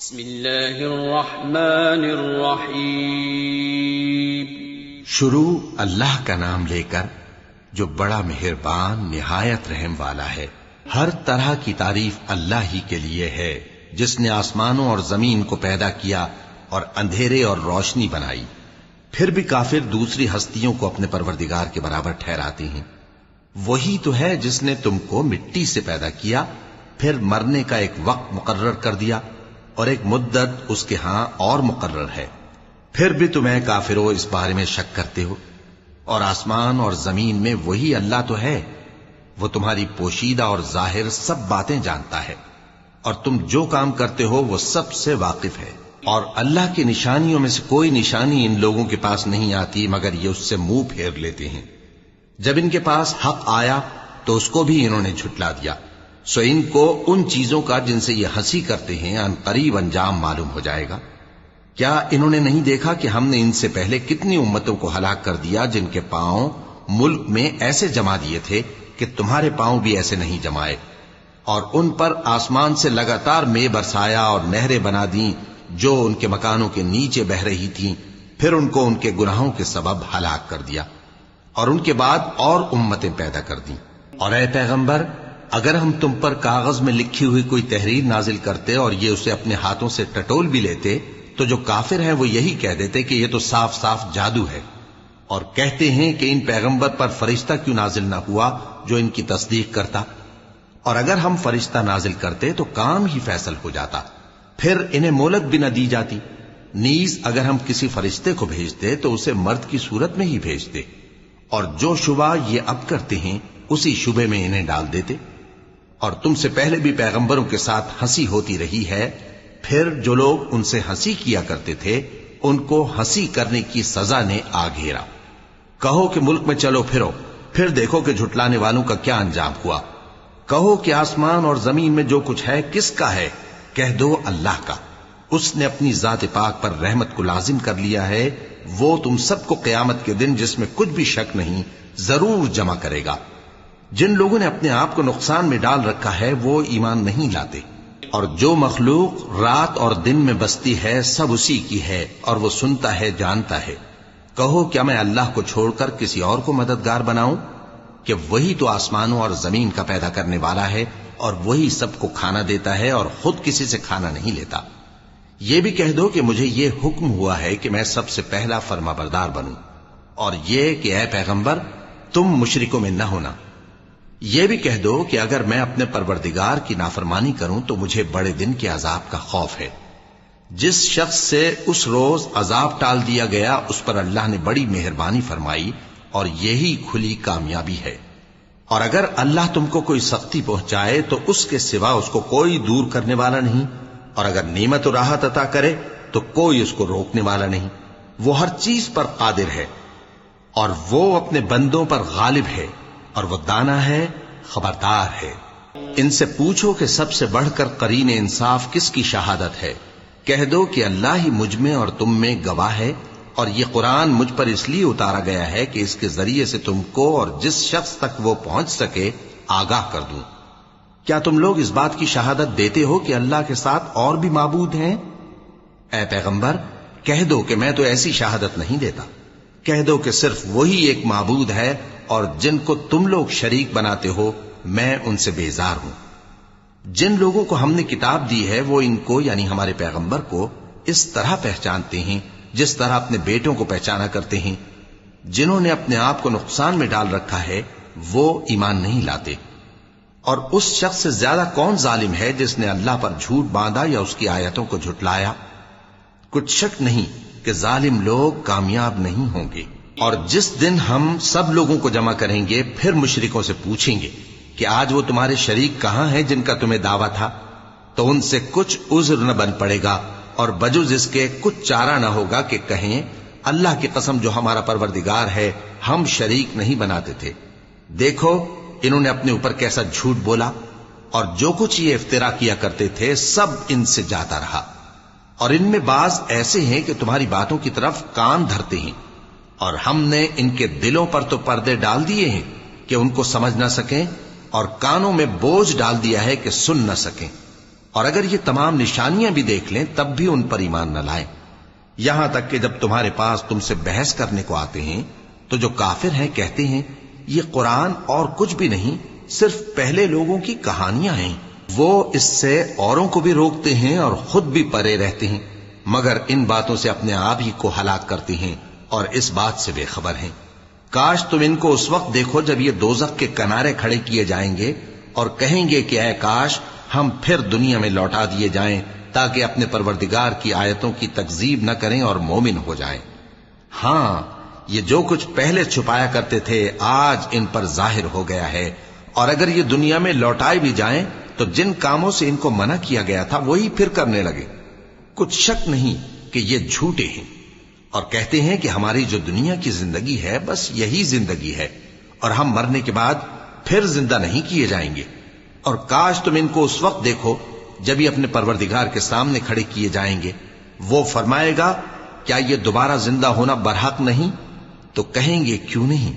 بسم اللہ الرحمن الرحیم۔ شروع اللہ کا نام لے کر جو بڑا مہربان نہایت رحم والا ہے۔ ہر طرح کی تعریف اللہ ہی کے لیے ہے جس نے آسمانوں اور زمین کو پیدا کیا اور اندھیرے اور روشنی بنائی۔ پھر بھی کافر دوسری ہستیوں کو اپنے پروردگار کے برابر ٹھہراتے ہیں۔ وہی تو ہے جس نے تم کو مٹی سے پیدا کیا، پھر مرنے کا ایک وقت مقرر کر دیا اور ایک مدت اس کے ہاں اور مقرر ہے۔ پھر بھی تمہیں کافروں اس بارے میں شک کرتے ہو، اور آسمان اور زمین میں وہی اللہ تو ہے۔ وہ تمہاری پوشیدہ اور ظاہر سب باتیں جانتا ہے، اور تم جو کام کرتے ہو وہ سب سے واقف ہے۔ اور اللہ کی نشانیوں میں سے کوئی نشانی ان لوگوں کے پاس نہیں آتی مگر یہ اس سے منہ پھیر لیتے ہیں۔ جب ان کے پاس حق آیا تو اس کو بھی انہوں نے جھٹلا دیا، سو ان کو ان چیزوں کا جن سے یہ ہنسی کرتے ہیں ان قریب انجام معلوم ہو جائے گا۔ کیا انہوں نے نہیں دیکھا کہ ہم نے ان سے پہلے کتنی امتوں کو ہلاک کر دیا جن کے پاؤں ملک میں ایسے جما دیے تھے کہ تمہارے پاؤں بھی ایسے نہیں جمائے، اور ان پر آسمان سے لگاتار مے برسایا اور نہریں بنا دیں جو ان کے مکانوں کے نیچے بہ رہی تھیں، پھر ان کو ان کے گناہوں کے سبب ہلاک کر دیا، اور ان کے بعد اور امتیں پیدا کر دیں۔ اور اے پیغمبر، اگر ہم تم پر کاغذ میں لکھی ہوئی کوئی تحریر نازل کرتے اور یہ اسے اپنے ہاتھوں سے ٹٹول بھی لیتے تو جو کافر ہیں وہ یہی کہہ دیتے کہ یہ تو صاف صاف جادو ہے، اور کہتے ہیں کہ ان پیغمبر پر فرشتہ کیوں نازل نہ ہوا جو ان کی تصدیق کرتا، اور اگر ہم فرشتہ نازل کرتے تو کام ہی فیصل ہو جاتا، پھر انہیں مہلت بھی نہ دی جاتی۔ نیز اگر ہم کسی فرشتے کو بھیجتے تو اسے مرد کی صورت میں ہی بھیجتے، اور جو شبہ یہ اب کرتے ہیں اسی شبے میں انہیں ڈال دیتے۔ اور تم سے پہلے بھی پیغمبروں کے ساتھ ہنسی ہوتی رہی ہے، پھر جو لوگ ان سے ہنسی کیا کرتے تھے ان کو ہنسی کرنے کی سزا نے آ گھیرا۔ کہو کہ ملک میں چلو پھرو، پھر دیکھو کہ جھٹلانے والوں کا کیا انجام ہوا۔ کہو کہ آسمان اور زمین میں جو کچھ ہے کس کا ہے؟ کہہ دو اللہ کا۔ اس نے اپنی ذات پاک پر رحمت کو لازم کر لیا ہے۔ وہ تم سب کو قیامت کے دن جس میں کچھ بھی شک نہیں ضرور جمع کرے گا۔ جن لوگوں نے اپنے آپ کو نقصان میں ڈال رکھا ہے وہ ایمان نہیں لاتے، اور جو مخلوق رات اور دن میں بستی ہے سب اسی کی ہے، اور وہ سنتا ہے جانتا ہے۔ کہو کیا میں اللہ کو چھوڑ کر کسی اور کو مددگار بناؤں؟ کہ وہی تو آسمانوں اور زمین کا پیدا کرنے والا ہے، اور وہی سب کو کھانا دیتا ہے اور خود کسی سے کھانا نہیں لیتا۔ یہ بھی کہہ دو کہ مجھے یہ حکم ہوا ہے کہ میں سب سے پہلا فرما بردار بنوں، اور یہ کہ اے پیغمبر تم مشرکوں میں نہ ہونا۔ یہ بھی کہہ دو کہ اگر میں اپنے پروردگار کی نافرمانی کروں تو مجھے بڑے دن کے عذاب کا خوف ہے۔ جس شخص سے اس روز عذاب ٹال دیا گیا اس پر اللہ نے بڑی مہربانی فرمائی، اور یہی کھلی کامیابی ہے۔ اور اگر اللہ تم کو کوئی سختی پہنچائے تو اس کے سوا اس کو کوئی دور کرنے والا نہیں، اور اگر نعمت و راحت عطا کرے تو کوئی اس کو روکنے والا نہیں۔ وہ ہر چیز پر قادر ہے، اور وہ اپنے بندوں پر غالب ہے، اور وہ دانا ہے، خبردار ہے۔ ان سے پوچھو کہ سب سے بڑھ کر قرین انصاف کس کی شہادت ہے؟ کہہ دو کہ اللہ ہی مجھ میں اور تم میں گواہ ہے، اور یہ قرآن مجھ پر اس لیے اتارا گیا ہے کہ اس کے ذریعے سے تم کو اور جس شخص تک وہ پہنچ سکے آگاہ کر دوں۔ کیا تم لوگ اس بات کی شہادت دیتے ہو کہ اللہ کے ساتھ اور بھی معبود ہیں؟ اے پیغمبر کہہ دو کہ میں تو ایسی شہادت نہیں دیتا۔ کہہ دو کہ صرف وہی ایک معبود ہے، اور جن کو تم لوگ شریک بناتے ہو میں ان سے بیزار ہوں۔ جن لوگوں کو ہم نے کتاب دی ہے وہ ان کو یعنی ہمارے پیغمبر کو اس طرح پہچانتے ہیں جس طرح اپنے بیٹوں کو پہچانا کرتے ہیں۔ جنہوں نے اپنے آپ کو نقصان میں ڈال رکھا ہے وہ ایمان نہیں لاتے۔ اور اس شخص سے زیادہ کون ظالم ہے جس نے اللہ پر جھوٹ باندھا یا اس کی آیتوں کو جھٹلایا؟ کچھ شک نہیں کہ ظالم لوگ کامیاب نہیں ہوں گے۔ اور جس دن ہم سب لوگوں کو جمع کریں گے پھر مشرکوں سے پوچھیں گے کہ آج وہ تمہارے شریک کہاں ہیں جن کا تمہیں دعویٰ تھا؟ تو ان سے کچھ عذر نہ بن پڑے گا، اور بجز اس کے کچھ چارہ نہ ہوگا کہ کہیں اللہ کی قسم جو ہمارا پروردگار ہے ہم شریک نہیں بناتے تھے۔ دیکھو انہوں نے اپنے اوپر کیسا جھوٹ بولا، اور جو کچھ یہ افترا کیا کرتے تھے سب ان سے جاتا رہا۔ اور ان میں بعض ایسے ہیں کہ تمہاری باتوں کی طرف کان دھرتے ہیں، اور ہم نے ان کے دلوں پر تو پردے ڈال دیے ہیں کہ ان کو سمجھ نہ سکیں، اور کانوں میں بوجھ ڈال دیا ہے کہ سن نہ سکیں۔ اور اگر یہ تمام نشانیاں بھی دیکھ لیں تب بھی ان پر ایمان نہ لائیں، یہاں تک کہ جب تمہارے پاس تم سے بحث کرنے کو آتے ہیں تو جو کافر ہیں کہتے ہیں یہ قرآن اور کچھ بھی نہیں، صرف پہلے لوگوں کی کہانیاں ہیں۔ وہ اس سے اوروں کو بھی روکتے ہیں اور خود بھی پرے رہتے ہیں، مگر ان باتوں سے اپنے آپ ہی کو ہلاک کرتے ہیں اور اس بات سے بے خبر ہیں۔ کاش تم ان کو اس وقت دیکھو جب یہ دوزخ کے کنارے کھڑے کیے جائیں گے اور کہیں گے کہ اے کاش ہم پھر دنیا میں لوٹا دیے جائیں تاکہ اپنے پروردگار کی آیتوں کی تکذیب نہ کریں اور مومن ہو جائیں۔ ہاں، یہ جو کچھ پہلے چھپایا کرتے تھے آج ان پر ظاہر ہو گیا ہے، اور اگر یہ دنیا میں لوٹائے بھی جائیں تو جن کاموں سے ان کو منع کیا گیا تھا وہی پھر کرنے لگے۔ کچھ شک نہیں کہ یہ جھوٹے ہیں، اور کہتے ہیں کہ ہماری جو دنیا کی زندگی ہے بس یہی زندگی ہے اور ہم مرنے کے بعد پھر زندہ نہیں کیے جائیں گے۔ اور کاش تم ان کو اس وقت دیکھو جب یہ اپنے پروردگار کے سامنے کھڑے کیے جائیں گے، وہ فرمائے گا کیا یہ دوبارہ زندہ ہونا برحق نہیں؟ تو کہیں گے کیوں نہیں،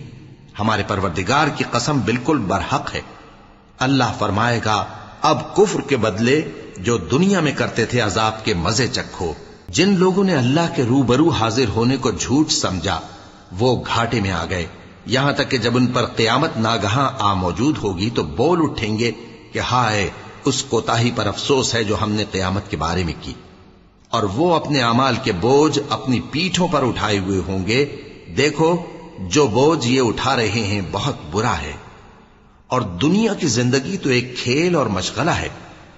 ہمارے پروردگار کی قسم بالکل برحق ہے۔ اللہ فرمائے گا اب کفر کے بدلے جو دنیا میں کرتے تھے عذاب کے مزے چکھو۔ جن لوگوں نے اللہ کے روبرو حاضر ہونے کو جھوٹ سمجھا وہ گھاٹے میں آ گئے، یہاں تک کہ جب ان پر قیامت ناگہاں آ موجود ہوگی تو بول اٹھیں گے کہ ہائے اس کوتاہی پر افسوس ہے جو ہم نے قیامت کے بارے میں کی، اور وہ اپنے اعمال کے بوجھ اپنی پیٹھوں پر اٹھائے ہوئے ہوں گے۔ دیکھو جو بوجھ یہ اٹھا رہے ہیں بہت برا ہے، اور دنیا کی زندگی تو ایک کھیل اور مشغلہ ہے،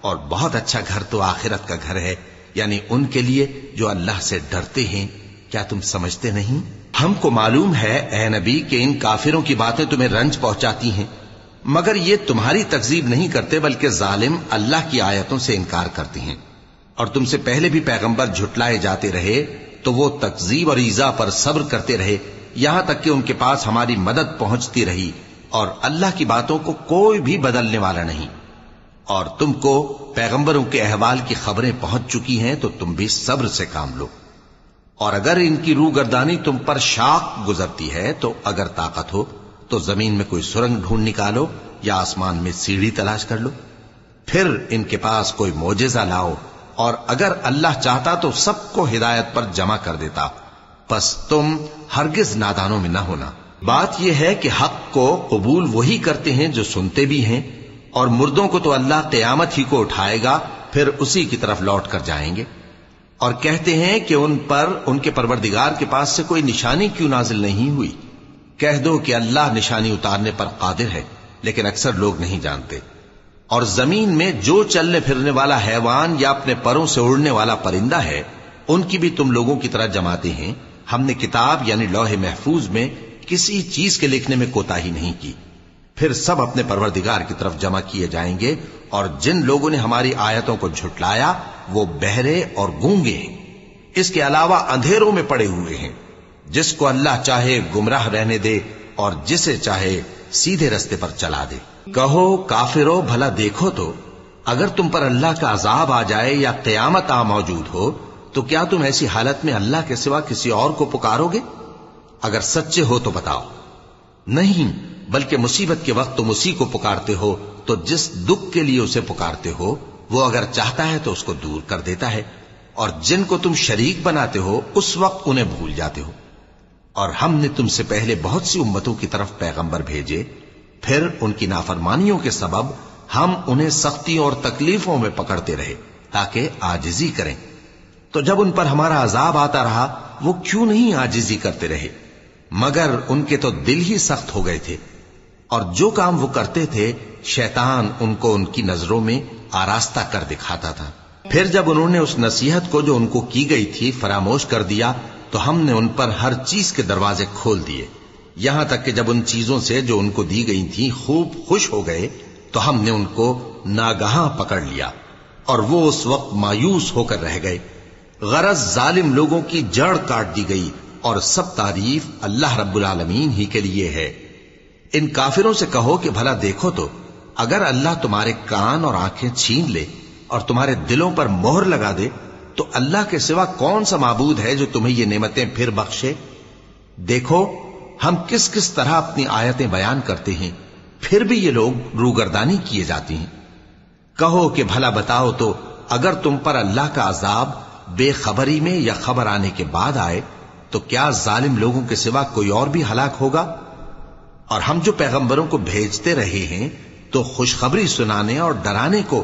اور بہت اچھا گھر تو آخرت کا گھر ہے، یعنی ان کے لیے جو اللہ سے ڈرتے ہیں۔ کیا تم سمجھتے نہیں؟ ہم کو معلوم ہے اے نبی کہ ان کافروں کی باتیں تمہیں رنج پہنچاتی ہیں، مگر یہ تمہاری تکذیب نہیں کرتے بلکہ ظالم اللہ کی آیتوں سے انکار کرتے ہیں، اور تم سے پہلے بھی پیغمبر جھٹلائے جاتے رہے تو وہ تکذیب اور ایذا پر صبر کرتے رہے، یہاں تک کہ ان کے پاس ہماری مدد پہنچتی رہی، اور اللہ کی باتوں کو کوئی بھی بدلنے والا نہیں۔ اور تم کو پیغمبروں کے احوال کی خبریں پہنچ چکی ہیں تو تم بھی صبر سے کام لو، اور اگر ان کی روگردانی تم پر شاق گزرتی ہے تو اگر طاقت ہو تو زمین میں کوئی سرنگ ڈھونڈ نکالو یا آسمان میں سیڑھی تلاش کر لو، پھر ان کے پاس کوئی معجزہ لاؤ، اور اگر اللہ چاہتا تو سب کو ہدایت پر جمع کر دیتا، پس تم ہرگز نادانوں میں نہ ہونا۔ بات یہ ہے کہ حق کو قبول وہی کرتے ہیں جو سنتے بھی ہیں، اور مردوں کو تو اللہ قیامت ہی کو اٹھائے گا پھر اسی کی طرف لوٹ کر جائیں گے۔ اور کہتے ہیں کہ ان پر ان کے پروردگار کے پاس سے کوئی نشانی کیوں نازل نہیں ہوئی؟ کہہ دو کہ اللہ نشانی اتارنے پر قادر ہے، لیکن اکثر لوگ نہیں جانتے۔ اور زمین میں جو چلنے پھرنے والا حیوان یا اپنے پروں سے اڑنے والا پرندہ ہے ان کی بھی تم لوگوں کی طرح جماتے ہیں۔ ہم نے کتاب یعنی لوح محفوظ میں کسی چیز کے لکھنے میں کوتاہی نہیں کی، پھر سب اپنے پروردگار کی طرف جمع کیے جائیں گے۔ اور جن لوگوں نے ہماری آیتوں کو جھٹلایا وہ بہرے اور گونگے ہیں، اس کے علاوہ اندھیروں میں پڑے ہوئے ہیں۔ جس کو اللہ چاہے گمراہ رہنے دے اور جسے چاہے سیدھے رستے پر چلا دے۔ کہو کافرو بھلا دیکھو تو اگر تم پر اللہ کا عذاب آ جائے یا قیامت آ موجود ہو تو کیا تم ایسی حالت میں اللہ کے سوا کسی اور کو پکارو گے؟ اگر سچے ہو تو بتاؤ۔ نہیں، بلکہ مصیبت کے وقت تم اسی کو پکارتے ہو، تو جس دکھ کے لیے اسے پکارتے ہو وہ اگر چاہتا ہے تو اس کو دور کر دیتا ہے، اور جن کو تم شریک بناتے ہو اس وقت انہیں بھول جاتے ہو۔ اور ہم نے تم سے پہلے بہت سی امتوں کی طرف پیغمبر بھیجے، پھر ان کی نافرمانیوں کے سبب ہم انہیں سختیوں اور تکلیفوں میں پکڑتے رہے تاکہ عاجزی کریں۔ تو جب ان پر ہمارا عذاب آتا رہا وہ کیوں نہیں عاجزی کرتے رہے؟ مگر ان کے تو دل ہی سخت ہو گئے تھے، اور جو کام وہ کرتے تھے شیطان ان کو ان کی نظروں میں آراستہ کر دکھاتا تھا۔ پھر جب انہوں نے اس نصیحت کو جو ان کو کی گئی تھی فراموش کر دیا تو ہم نے ان پر ہر چیز کے دروازے کھول دیے، یہاں تک کہ جب ان چیزوں سے جو ان کو دی گئی تھی خوب خوش ہو گئے تو ہم نے ان کو ناگہاں پکڑ لیا، اور وہ اس وقت مایوس ہو کر رہ گئے۔ غرض ظالم لوگوں کی جڑ کاٹ دی گئی، اور سب تعریف اللہ رب العالمین ہی کے لیے ہے۔ ان کافروں سے کہو کہ بھلا دیکھو تو اگر اللہ تمہارے کان اور آنکھیں چھین لے اور تمہارے دلوں پر مہر لگا دے تو اللہ کے سوا کون سا معبود ہے جو تمہیں یہ نعمتیں پھر بخشے؟ دیکھو ہم کس کس طرح اپنی آیتیں بیان کرتے ہیں، پھر بھی یہ لوگ روگردانی کیے جاتی ہیں۔ کہو کہ بھلا بتاؤ تو اگر تم پر اللہ کا عذاب بے خبری میں یا خبر آنے کے بعد آئے تو کیا ظالم لوگوں کے سوا کوئی اور بھی ہلاک ہوگا؟ اور ہم جو پیغمبروں کو بھیجتے رہے ہیں تو خوشخبری سنانے اور ڈرانے کو،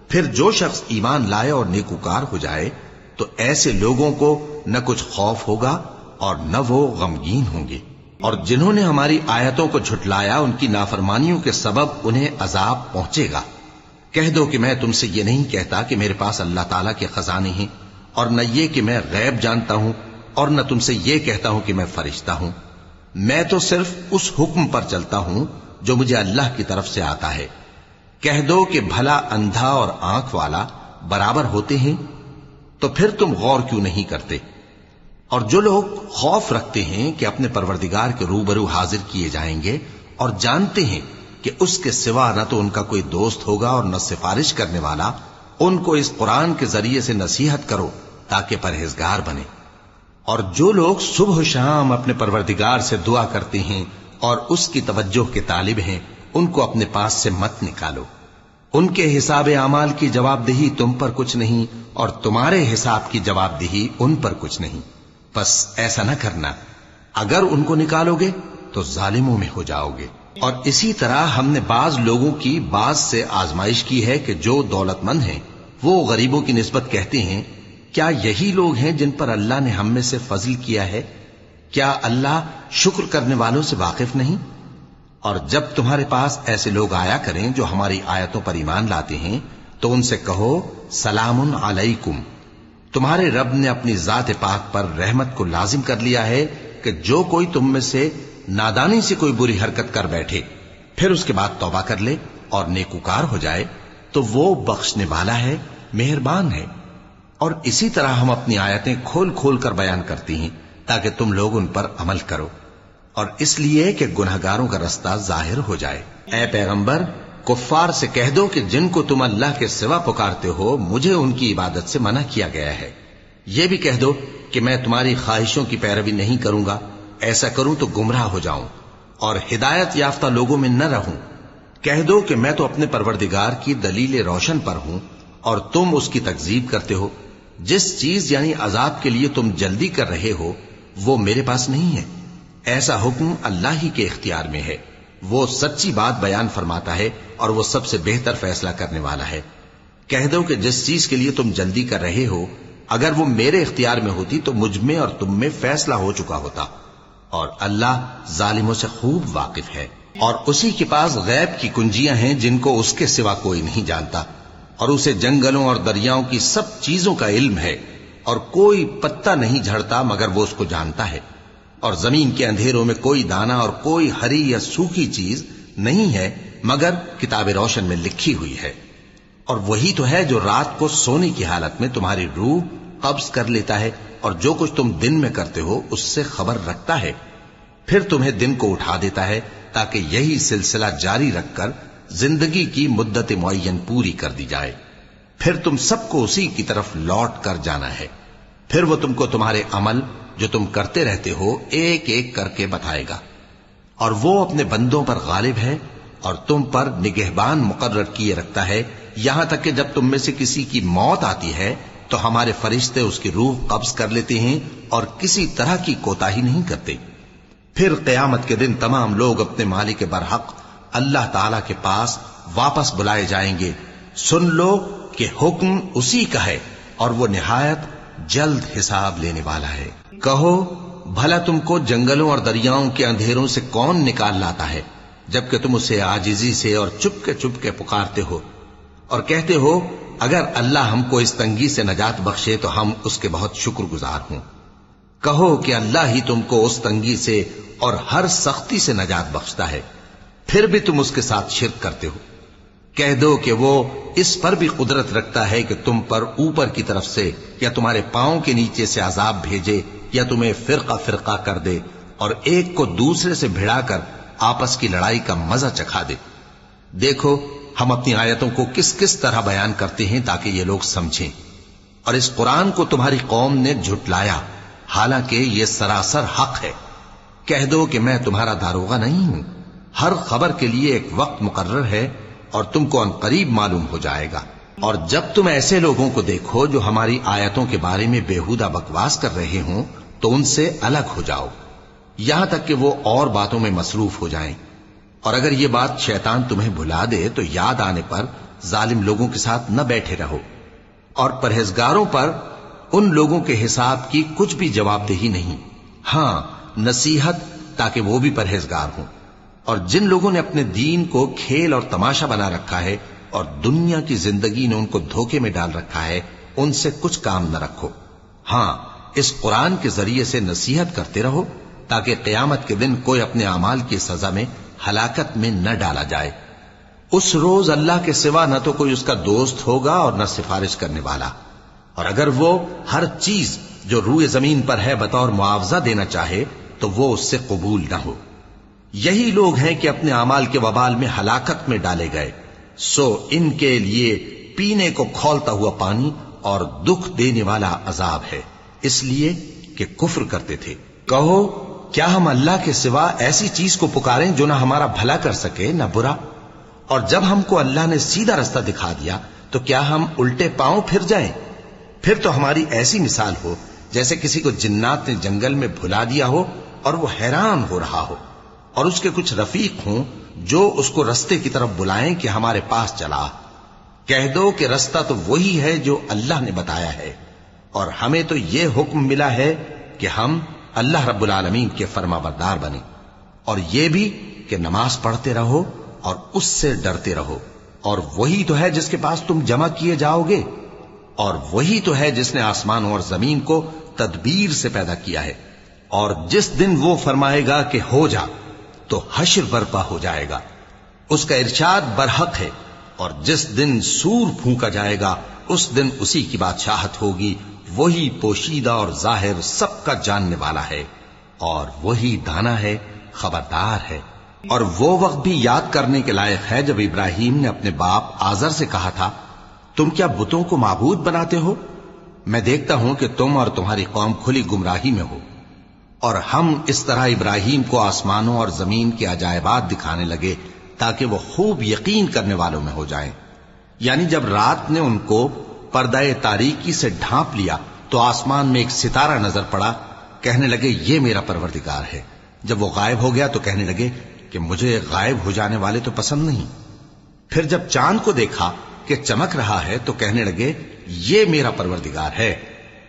پھر جو شخص ایمان لائے اور نیکوکار ہو جائے تو ایسے لوگوں کو نہ کچھ خوف ہوگا اور نہ وہ غمگین ہوں گے۔ اور جنہوں نے ہماری آیتوں کو جھٹلایا ان کی نافرمانیوں کے سبب انہیں عذاب پہنچے گا۔ کہہ دو کہ میں تم سے یہ نہیں کہتا کہ میرے پاس اللہ تعالیٰ کے خزانے ہیں، اور نہ یہ کہ میں غیب جانتا ہوں، اور نہ تم سے یہ کہتا ہوں کہ میں فرشتہ ہوں۔ میں تو صرف اس حکم پر چلتا ہوں جو مجھے اللہ کی طرف سے آتا ہے۔ کہہ دو کہ بھلا اندھا اور آنکھ والا برابر ہوتے ہیں؟ تو پھر تم غور کیوں نہیں کرتے؟ اور جو لوگ خوف رکھتے ہیں کہ اپنے پروردگار کے روبرو حاضر کیے جائیں گے اور جانتے ہیں کہ اس کے سوا نہ تو ان کا کوئی دوست ہوگا اور نہ سفارش کرنے والا، ان کو اس قرآن کے ذریعے سے نصیحت کرو تاکہ پرہیزگار بنے۔ اور جو لوگ صبح و شام اپنے پروردگار سے دعا کرتے ہیں اور اس کی توجہ کے طالب ہیں، ان کو اپنے پاس سے مت نکالو۔ ان کے حساب اعمال کی جواب دہی تم پر کچھ نہیں، اور تمہارے حساب کی جواب دہی ان پر کچھ نہیں۔ بس ایسا نہ کرنا، اگر ان کو نکالو گے تو ظالموں میں ہو جاؤ گے۔ اور اسی طرح ہم نے بعض لوگوں کی بعض سے آزمائش کی ہے کہ جو دولت مند ہیں وہ غریبوں کی نسبت کہتے ہیں کیا یہی لوگ ہیں جن پر اللہ نے ہم میں سے فضل کیا ہے؟ کیا اللہ شکر کرنے والوں سے واقف نہیں؟ اور جب تمہارے پاس ایسے لوگ آیا کریں جو ہماری آیتوں پر ایمان لاتے ہیں تو ان سے کہو سلام علیکم، تمہارے رب نے اپنی ذات پاک پر رحمت کو لازم کر لیا ہے کہ جو کوئی تم میں سے نادانی سے کوئی بری حرکت کر بیٹھے پھر اس کے بعد توبہ کر لے اور نیکوکار ہو جائے تو وہ بخشنے والا ہے، مہربان ہے۔ اور اسی طرح ہم اپنی آیتیں کھول کھول کر بیان کرتی ہیں تاکہ تم لوگ ان پر عمل کرو، اور اس لیے کہ گنہگاروں کا رستہ ظاہر ہو جائے۔ اے پیغمبر، کفار سے کہہ دو کہ جن کو تم اللہ کے سوا پکارتے ہو مجھے ان کی عبادت سے منع کیا گیا ہے۔ یہ بھی کہہ دو کہ میں تمہاری خواہشوں کی پیروی نہیں کروں گا، ایسا کروں تو گمراہ ہو جاؤں اور ہدایت یافتہ لوگوں میں نہ رہوں۔ کہہ دو کہ میں تو اپنے پروردگار کی دلیل روشن پر ہوں اور تم اس کی تکذیب کرتے ہو۔ جس چیز یعنی عذاب کے لیے تم جلدی کر رہے ہو وہ میرے پاس نہیں ہے، ایسا حکم اللہ ہی کے اختیار میں ہے۔ وہ سچی بات بیان فرماتا ہے اور وہ سب سے بہتر فیصلہ کرنے والا ہے۔ کہہ دو کہ جس چیز کے لیے تم جلدی کر رہے ہو اگر وہ میرے اختیار میں ہوتی تو مجھ میں اور تم میں فیصلہ ہو چکا ہوتا، اور اللہ ظالموں سے خوب واقف ہے۔ اور اسی کے پاس غیب کی کنجیاں ہیں جن کو اس کے سوا کوئی نہیں جانتا، اور اسے جنگلوں اور دریاؤں کی سب چیزوں کا علم ہے، اور کوئی پتا نہیں جھڑتا مگر وہ اس کو جانتا ہے، اور زمین کے اندھیروں میں کوئی دانہ اور کوئی ہری یا سوکھی چیز نہیں ہے مگر کتاب روشن میں لکھی ہوئی ہے۔ اور وہی تو ہے جو رات کو سونے کی حالت میں تمہاری روح قبض کر لیتا ہے، اور جو کچھ تم دن میں کرتے ہو اس سے خبر رکھتا ہے، پھر تمہیں دن کو اٹھا دیتا ہے تاکہ یہی سلسلہ جاری رکھ کر زندگی کی مدت معین پوری کر دی جائے۔ پھر تم سب کو اسی کی طرف لوٹ کر جانا ہے، پھر وہ تم کو تمہارے عمل جو تم کرتے رہتے ہو ایک ایک کر کے بتائے گا۔ اور وہ اپنے بندوں پر غالب ہے اور تم پر نگہبان مقرر کیے رکھتا ہے، یہاں تک کہ جب تم میں سے کسی کی موت آتی ہے تو ہمارے فرشتے اس کی روح قبض کر لیتے ہیں اور کسی طرح کی کوتاہی نہیں کرتے۔ پھر قیامت کے دن تمام لوگ اپنے مالک برحق اللہ تعالی کے پاس واپس بلائے جائیں گے۔ سن لو کہ حکم اسی کا ہے اور وہ نہایت جلد حساب لینے والا ہے۔ کہو بھلا تم کو جنگلوں اور دریاؤں کے اندھیروں سے کون نکال لاتا ہے جبکہ تم اسے عاجزی سے اور چپ کے پکارتے ہو اور کہتے ہو اگر اللہ ہم کو اس تنگی سے نجات بخشے تو ہم اس کے بہت شکر گزار ہوں۔ کہو کہ اللہ ہی تم کو اس تنگی سے اور ہر سختی سے نجات بخشتا ہے، پھر بھی تم اس کے ساتھ شرک کرتے ہو۔ کہہ دو کہ وہ اس پر بھی قدرت رکھتا ہے کہ تم پر اوپر کی طرف سے یا تمہارے پاؤں کے نیچے سے عذاب بھیجے یا تمہیں فرقہ فرقہ کر دے اور ایک کو دوسرے سے بھڑا کر آپس کی لڑائی کا مزہ چکھا دے۔ دیکھو ہم اپنی آیتوں کو کس کس طرح بیان کرتے ہیں تاکہ یہ لوگ سمجھیں۔ اور اس قرآن کو تمہاری قوم نے جھٹلایا حالانکہ یہ سراسر حق ہے۔ کہہ دو کہ میں تمہارا داروغہ نہیں ہوں، ہر خبر کے لیے ایک وقت مقرر ہے اور تم کو عنقریب معلوم ہو جائے گا۔ اور جب تم ایسے لوگوں کو دیکھو جو ہماری آیتوں کے بارے میں بےہودہ بکواس کر رہے ہوں تو ان سے الگ ہو جاؤ، یہاں تک کہ وہ اور باتوں میں مصروف ہو جائیں۔ اور اگر یہ بات شیطان تمہیں بھلا دے تو یاد آنے پر ظالم لوگوں کے ساتھ نہ بیٹھے رہو، اور پرہیزگاروں پر ان لوگوں کے حساب کی کچھ بھی جواب دہی نہیں، ہاں نصیحت تاکہ وہ بھی پرہیزگار ہوں۔ اور جن لوگوں نے اپنے دین کو کھیل اور تماشا بنا رکھا ہے اور دنیا کی زندگی نے ان کو دھوکے میں ڈال رکھا ہے، ان سے کچھ کام نہ رکھو، ہاں اس قرآن کے ذریعے سے نصیحت کرتے رہو تاکہ قیامت کے دن کوئی اپنے اعمال کی سزا میں ہلاکت میں نہ ڈالا جائے۔ اس روز اللہ کے سوا نہ تو کوئی اس کا دوست ہوگا اور نہ سفارش کرنے والا، اور اگر وہ ہر چیز جو روئے زمین پر ہے بطور معاوضہ دینا چاہے تو وہ اس سے قبول نہ ہو۔ یہی لوگ ہیں کہ اپنے اعمال کے وبال میں ہلاکت میں ڈالے گئے، سو ان کے لیے پینے کو کھولتا ہوا پانی اور دکھ دینے والا عذاب ہے، اس لیے کہ کفر کرتے تھے۔ کہو کیا ہم اللہ کے سوا ایسی چیز کو پکاریں جو نہ ہمارا بھلا کر سکے نہ برا؟ اور جب ہم کو اللہ نے سیدھا رستہ دکھا دیا تو کیا ہم الٹے پاؤں پھر جائیں؟ پھر تو ہماری ایسی مثال ہو جیسے کسی کو جنات نے جنگل میں بھلا دیا ہو اور وہ حیران ہو رہا ہو، اور اس کے کچھ رفیق ہوں جو اس کو رستے کی طرف بلائیں کہ ہمارے پاس چلا۔ کہہ دو کہ رستہ تو وہی ہے جو اللہ نے بتایا ہے، اور ہمیں تو یہ حکم ملا ہے کہ ہم اللہ رب العالمین کے فرما بردار بنیں، اور یہ بھی کہ نماز پڑھتے رہو اور اس سے ڈرتے رہو، اور وہی تو ہے جس کے پاس تم جمع کیے جاؤ گے، اور وہی تو ہے جس نے آسمانوں اور زمین کو تدبیر سے پیدا کیا ہے، اور جس دن وہ فرمائے گا کہ ہو جا تو حشر برپا ہو جائے گا، اس کا ارشاد برحق ہے، اور جس دن سور پھونکا جائے گا اس دن اسی کی بادشاہت ہوگی، وہی پوشیدہ اور ظاہر سب کا جاننے والا ہے، اور وہی دانا ہے، خبردار ہے۔ اور وہ وقت بھی یاد کرنے کے لائق ہے جب ابراہیم نے اپنے باپ آزر سے کہا تھا، تم کیا بتوں کو معبود بناتے ہو؟ میں دیکھتا ہوں کہ تم اور تمہاری قوم کھلی گمراہی میں ہو۔ اور ہم اس طرح ابراہیم کو آسمانوں اور زمین کے عجائبات دکھانے لگے تاکہ وہ خوب یقین کرنے والوں میں ہو جائیں۔ یعنی جب رات نے ان کو پردہ تاریکی سے ڈھانپ لیا تو آسمان میں ایک ستارہ نظر پڑا، کہنے لگے یہ میرا پروردگار ہے۔ جب وہ غائب ہو گیا تو کہنے لگے کہ مجھے غائب ہو جانے والے تو پسند نہیں۔ پھر جب چاند کو دیکھا کہ چمک رہا ہے تو کہنے لگے یہ میرا پروردگار ہے۔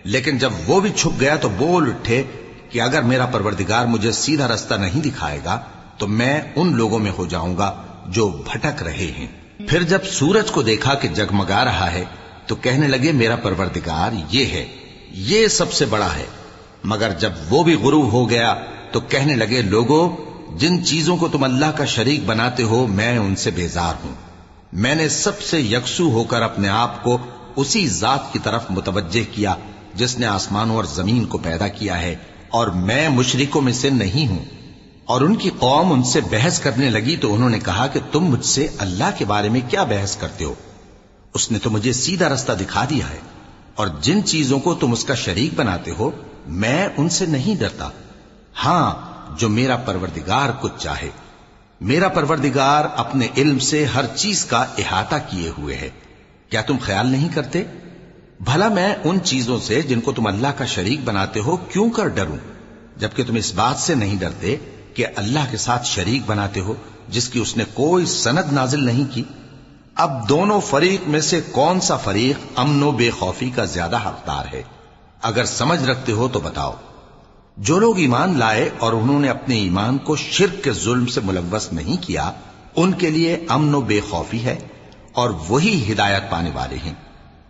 لیکن جب وہ بھی چھپ گیا تو بول اٹھے کہ اگر میرا پروردگار مجھے سیدھا رستہ نہیں دکھائے گا تو میں ان لوگوں میں ہو جاؤں گا جو بھٹک رہے ہیں۔ پھر جب سورج کو دیکھا کہ جگمگا رہا ہے تو کہنے لگے میرا پروردگار یہ ہے، یہ سب سے بڑا ہے۔ مگر جب وہ بھی غروب ہو گیا تو کہنے لگے لوگو، جن چیزوں کو تم اللہ کا شریک بناتے ہو میں ان سے بیزار ہوں۔ میں نے سب سے یکسو ہو کر اپنے آپ کو اسی ذات کی طرف متوجہ کیا جس نے آسمانوں اور زمین کو پیدا کیا ہے، اور میں مشرکوں میں سے نہیں ہوں۔ اور ان کی قوم ان سے بحث کرنے لگی تو انہوں نے کہا کہ تم مجھ سے اللہ کے بارے میں کیا بحث کرتے ہو؟ اس نے تو مجھے سیدھا رستہ دکھا دیا ہے، اور جن چیزوں کو تم اس کا شریک بناتے ہو میں ان سے نہیں ڈرتا، ہاں جو میرا پروردگار کچھ چاہے۔ میرا پروردگار اپنے علم سے ہر چیز کا احاطہ کیے ہوئے ہے۔ کیا تم خیال نہیں کرتے؟ بھلا میں ان چیزوں سے جن کو تم اللہ کا شریک بناتے ہو کیوں کر ڈروں، جبکہ تم اس بات سے نہیں ڈرتے کہ اللہ کے ساتھ شریک بناتے ہو جس کی اس نے کوئی سند نازل نہیں کی۔ اب دونوں فریق میں سے کون سا فریق امن و بے خوفی کا زیادہ حقدار ہے؟ اگر سمجھ رکھتے ہو تو بتاؤ۔ جو لوگ ایمان لائے اور انہوں نے اپنے ایمان کو شرک کے ظلم سے ملوث نہیں کیا، ان کے لیے امن و بے خوفی ہے، اور وہی ہدایت پانے والے ہیں۔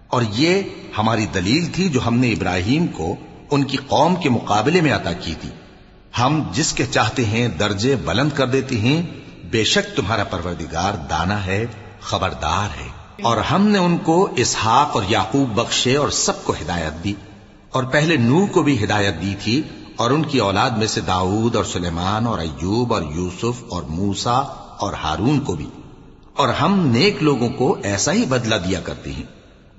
اور یہ ہماری دلیل تھی جو ہم نے ابراہیم کو ان کی قوم کے مقابلے میں عطا کی تھی۔ ہم جس کے چاہتے ہیں درجے بلند کر دیتے ہیں، بے شک تمہارا پروردگار دانا ہے، خبردار ہے۔ اور ہم نے ان کو اسحاق اور یعقوب بخشے اور سب کو ہدایت دی، اور پہلے نوح کو بھی ہدایت دی تھی، اور ان کی اولاد میں سے داؤد اور سلیمان اور ایوب اور یوسف اور موسیٰ اور ہارون کو بھی۔ اور ہم نیک لوگوں کو ایسا ہی بدلہ دیا کرتے ہیں۔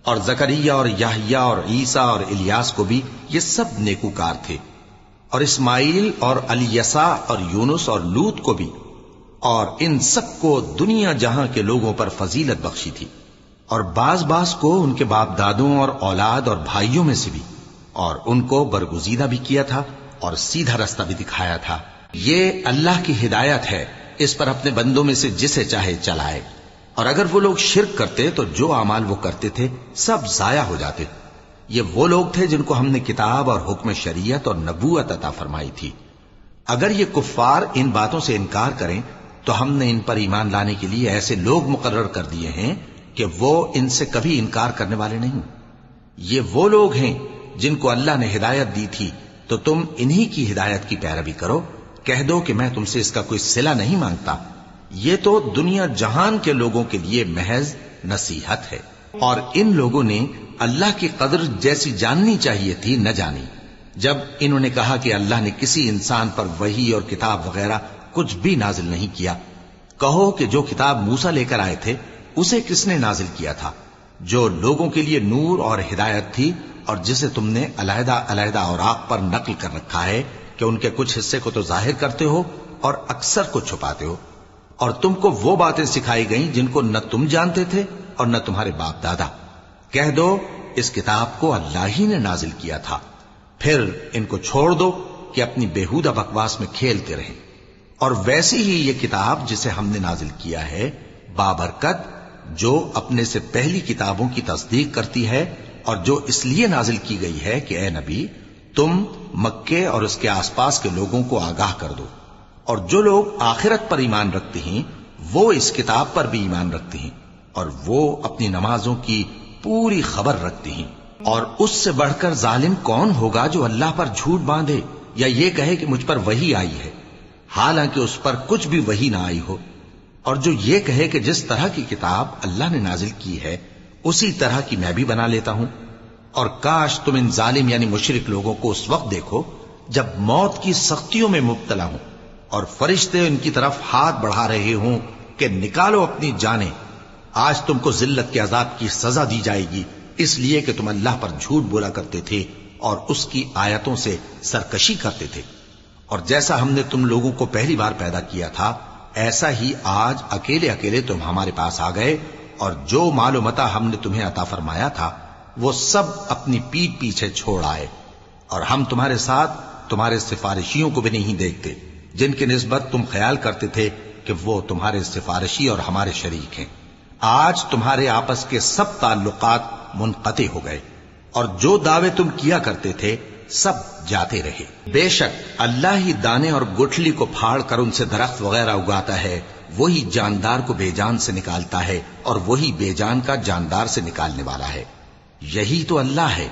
اور زکریا اور یحییٰ اور عیسیٰ اور الیاس کو بھی، یہ سب نیکوکار تھے۔ اور اسماعیل اور الیسع اور یونس اور لوط کو بھی، اور ان سب کو دنیا جہاں کے لوگوں پر فضیلت بخشی تھی۔ اور بعض کو ان کے باپ دادوں اور اولاد اور بھائیوں میں سے بھی، اور ان کو برگزیدہ بھی کیا تھا اور سیدھا رستہ بھی دکھایا تھا۔ یہ اللہ کی ہدایت ہے، اس پر اپنے بندوں میں سے جسے چاہے چلائے۔ اور اگر وہ لوگ شرک کرتے تو جو اعمال وہ کرتے تھے سب ضائع ہو جاتے۔ یہ وہ لوگ تھے جن کو ہم نے کتاب اور حکم شریعت اور نبوت عطا فرمائی تھی۔ اگر یہ کفار ان باتوں سے انکار کریں تو ہم نے ان پر ایمان لانے کے لیے ایسے لوگ مقرر کر دیے ہیں کہ وہ ان سے کبھی انکار کرنے والے نہیں۔ یہ وہ لوگ ہیں جن کو اللہ نے ہدایت دی تھی، تو تم انہی کی ہدایت کی پیروی کرو۔ کہہ دو کہ میں تم سے اس کا کوئی صلہ نہیں مانگتا، یہ تو دنیا جہان کے لوگوں کے لیے محض نصیحت ہے۔ اور ان لوگوں نے اللہ کی قدر جیسی جاننی چاہیے تھی نہ جانی۔ جب انہوں نے کہا کہ اللہ نے کسی انسان پر وحی اور کتاب وغیرہ کچھ بھی نازل نہیں کیا، کہو کہ جو کتاب موسیٰ لے کر آئے تھے اسے کس نے نازل کیا تھا، جو لوگوں کے لیے نور اور ہدایت تھی، اور جسے تم نے علیحدہ علیحدہ اوراق پر نقل کر رکھا ہے کہ ان کے کچھ حصے کو تو ظاہر کرتے ہو اور اکثر کو چھپاتے ہو۔ اور تم کو وہ باتیں سکھائی گئیں جن کو نہ تم جانتے تھے اور نہ تمہارے باپ دادا۔ کہہ دو اس کتاب کو اللہ ہی نے نازل کیا تھا، پھر ان کو چھوڑ دو کہ اپنی بیہودہ بکواس میں کھیلتے رہیں۔ اور ویسی ہی یہ کتاب جسے ہم نے نازل کیا ہے بابرکت، جو اپنے سے پہلی کتابوں کی تصدیق کرتی ہے، اور جو اس لیے نازل کی گئی ہے کہ اے نبی تم مکے اور اس کے آس پاس کے لوگوں کو آگاہ کر دو، اور جو لوگ آخرت پر ایمان رکھتے ہیں وہ اس کتاب پر بھی ایمان رکھتے ہیں، اور وہ اپنی نمازوں کی پوری خبر رکھتے ہیں۔ اور اس سے بڑھ کر ظالم کون ہوگا جو اللہ پر جھوٹ باندھے یا یہ کہے کہ مجھ پر وحی آئی ہے، حالانکہ اس پر کچھ بھی وحی نہ آئی ہو، اور جو یہ کہے کہ جس طرح کی کتاب اللہ نے نازل کی ہے اسی طرح کی میں بھی بنا لیتا ہوں۔ اور کاش تم ان ظالم یعنی مشرک لوگوں کو اس وقت دیکھو جب موت کی سختیوں میں مبتلا ہوں اور فرشتے ان کی طرف ہاتھ بڑھا رہے ہوں کہ نکالو اپنی جانیں، آج تم کو ذلت کے عذاب کی سزا دی جائے گی، اس لیے کہ تم اللہ پر جھوٹ بولا کرتے تھے اور اس کی آیتوں سے سرکشی کرتے تھے۔ اور جیسا ہم نے تم لوگوں کو پہلی بار پیدا کیا تھا ایسا ہی آج اکیلے اکیلے تم ہمارے پاس آ گئے، اور جو مال و متاع ہم نے تمہیں عطا فرمایا تھا وہ سب اپنی پیٹھ پیچھے چھوڑ آئے، اور ہم تمہارے ساتھ تمہارے سفارشیوں کو بھی نہیں دیکھتے جن کی نسبت تم خیال کرتے تھے کہ وہ تمہارے سفارشی اور ہمارے شریک ہیں۔ آج تمہارے آپس کے سب تعلقات منقطع ہو گئے، اور جو دعوے تم کیا کرتے تھے سب جاتے رہے۔ بے شک اللہ ہی دانے اور گٹھلی کو پھاڑ کر ان سے درخت وغیرہ اگاتا ہے، وہی جاندار کو بے جان سے نکالتا ہے اور وہی بے جان کا جاندار سے نکالنے والا ہے۔ یہی تو اللہ ہے،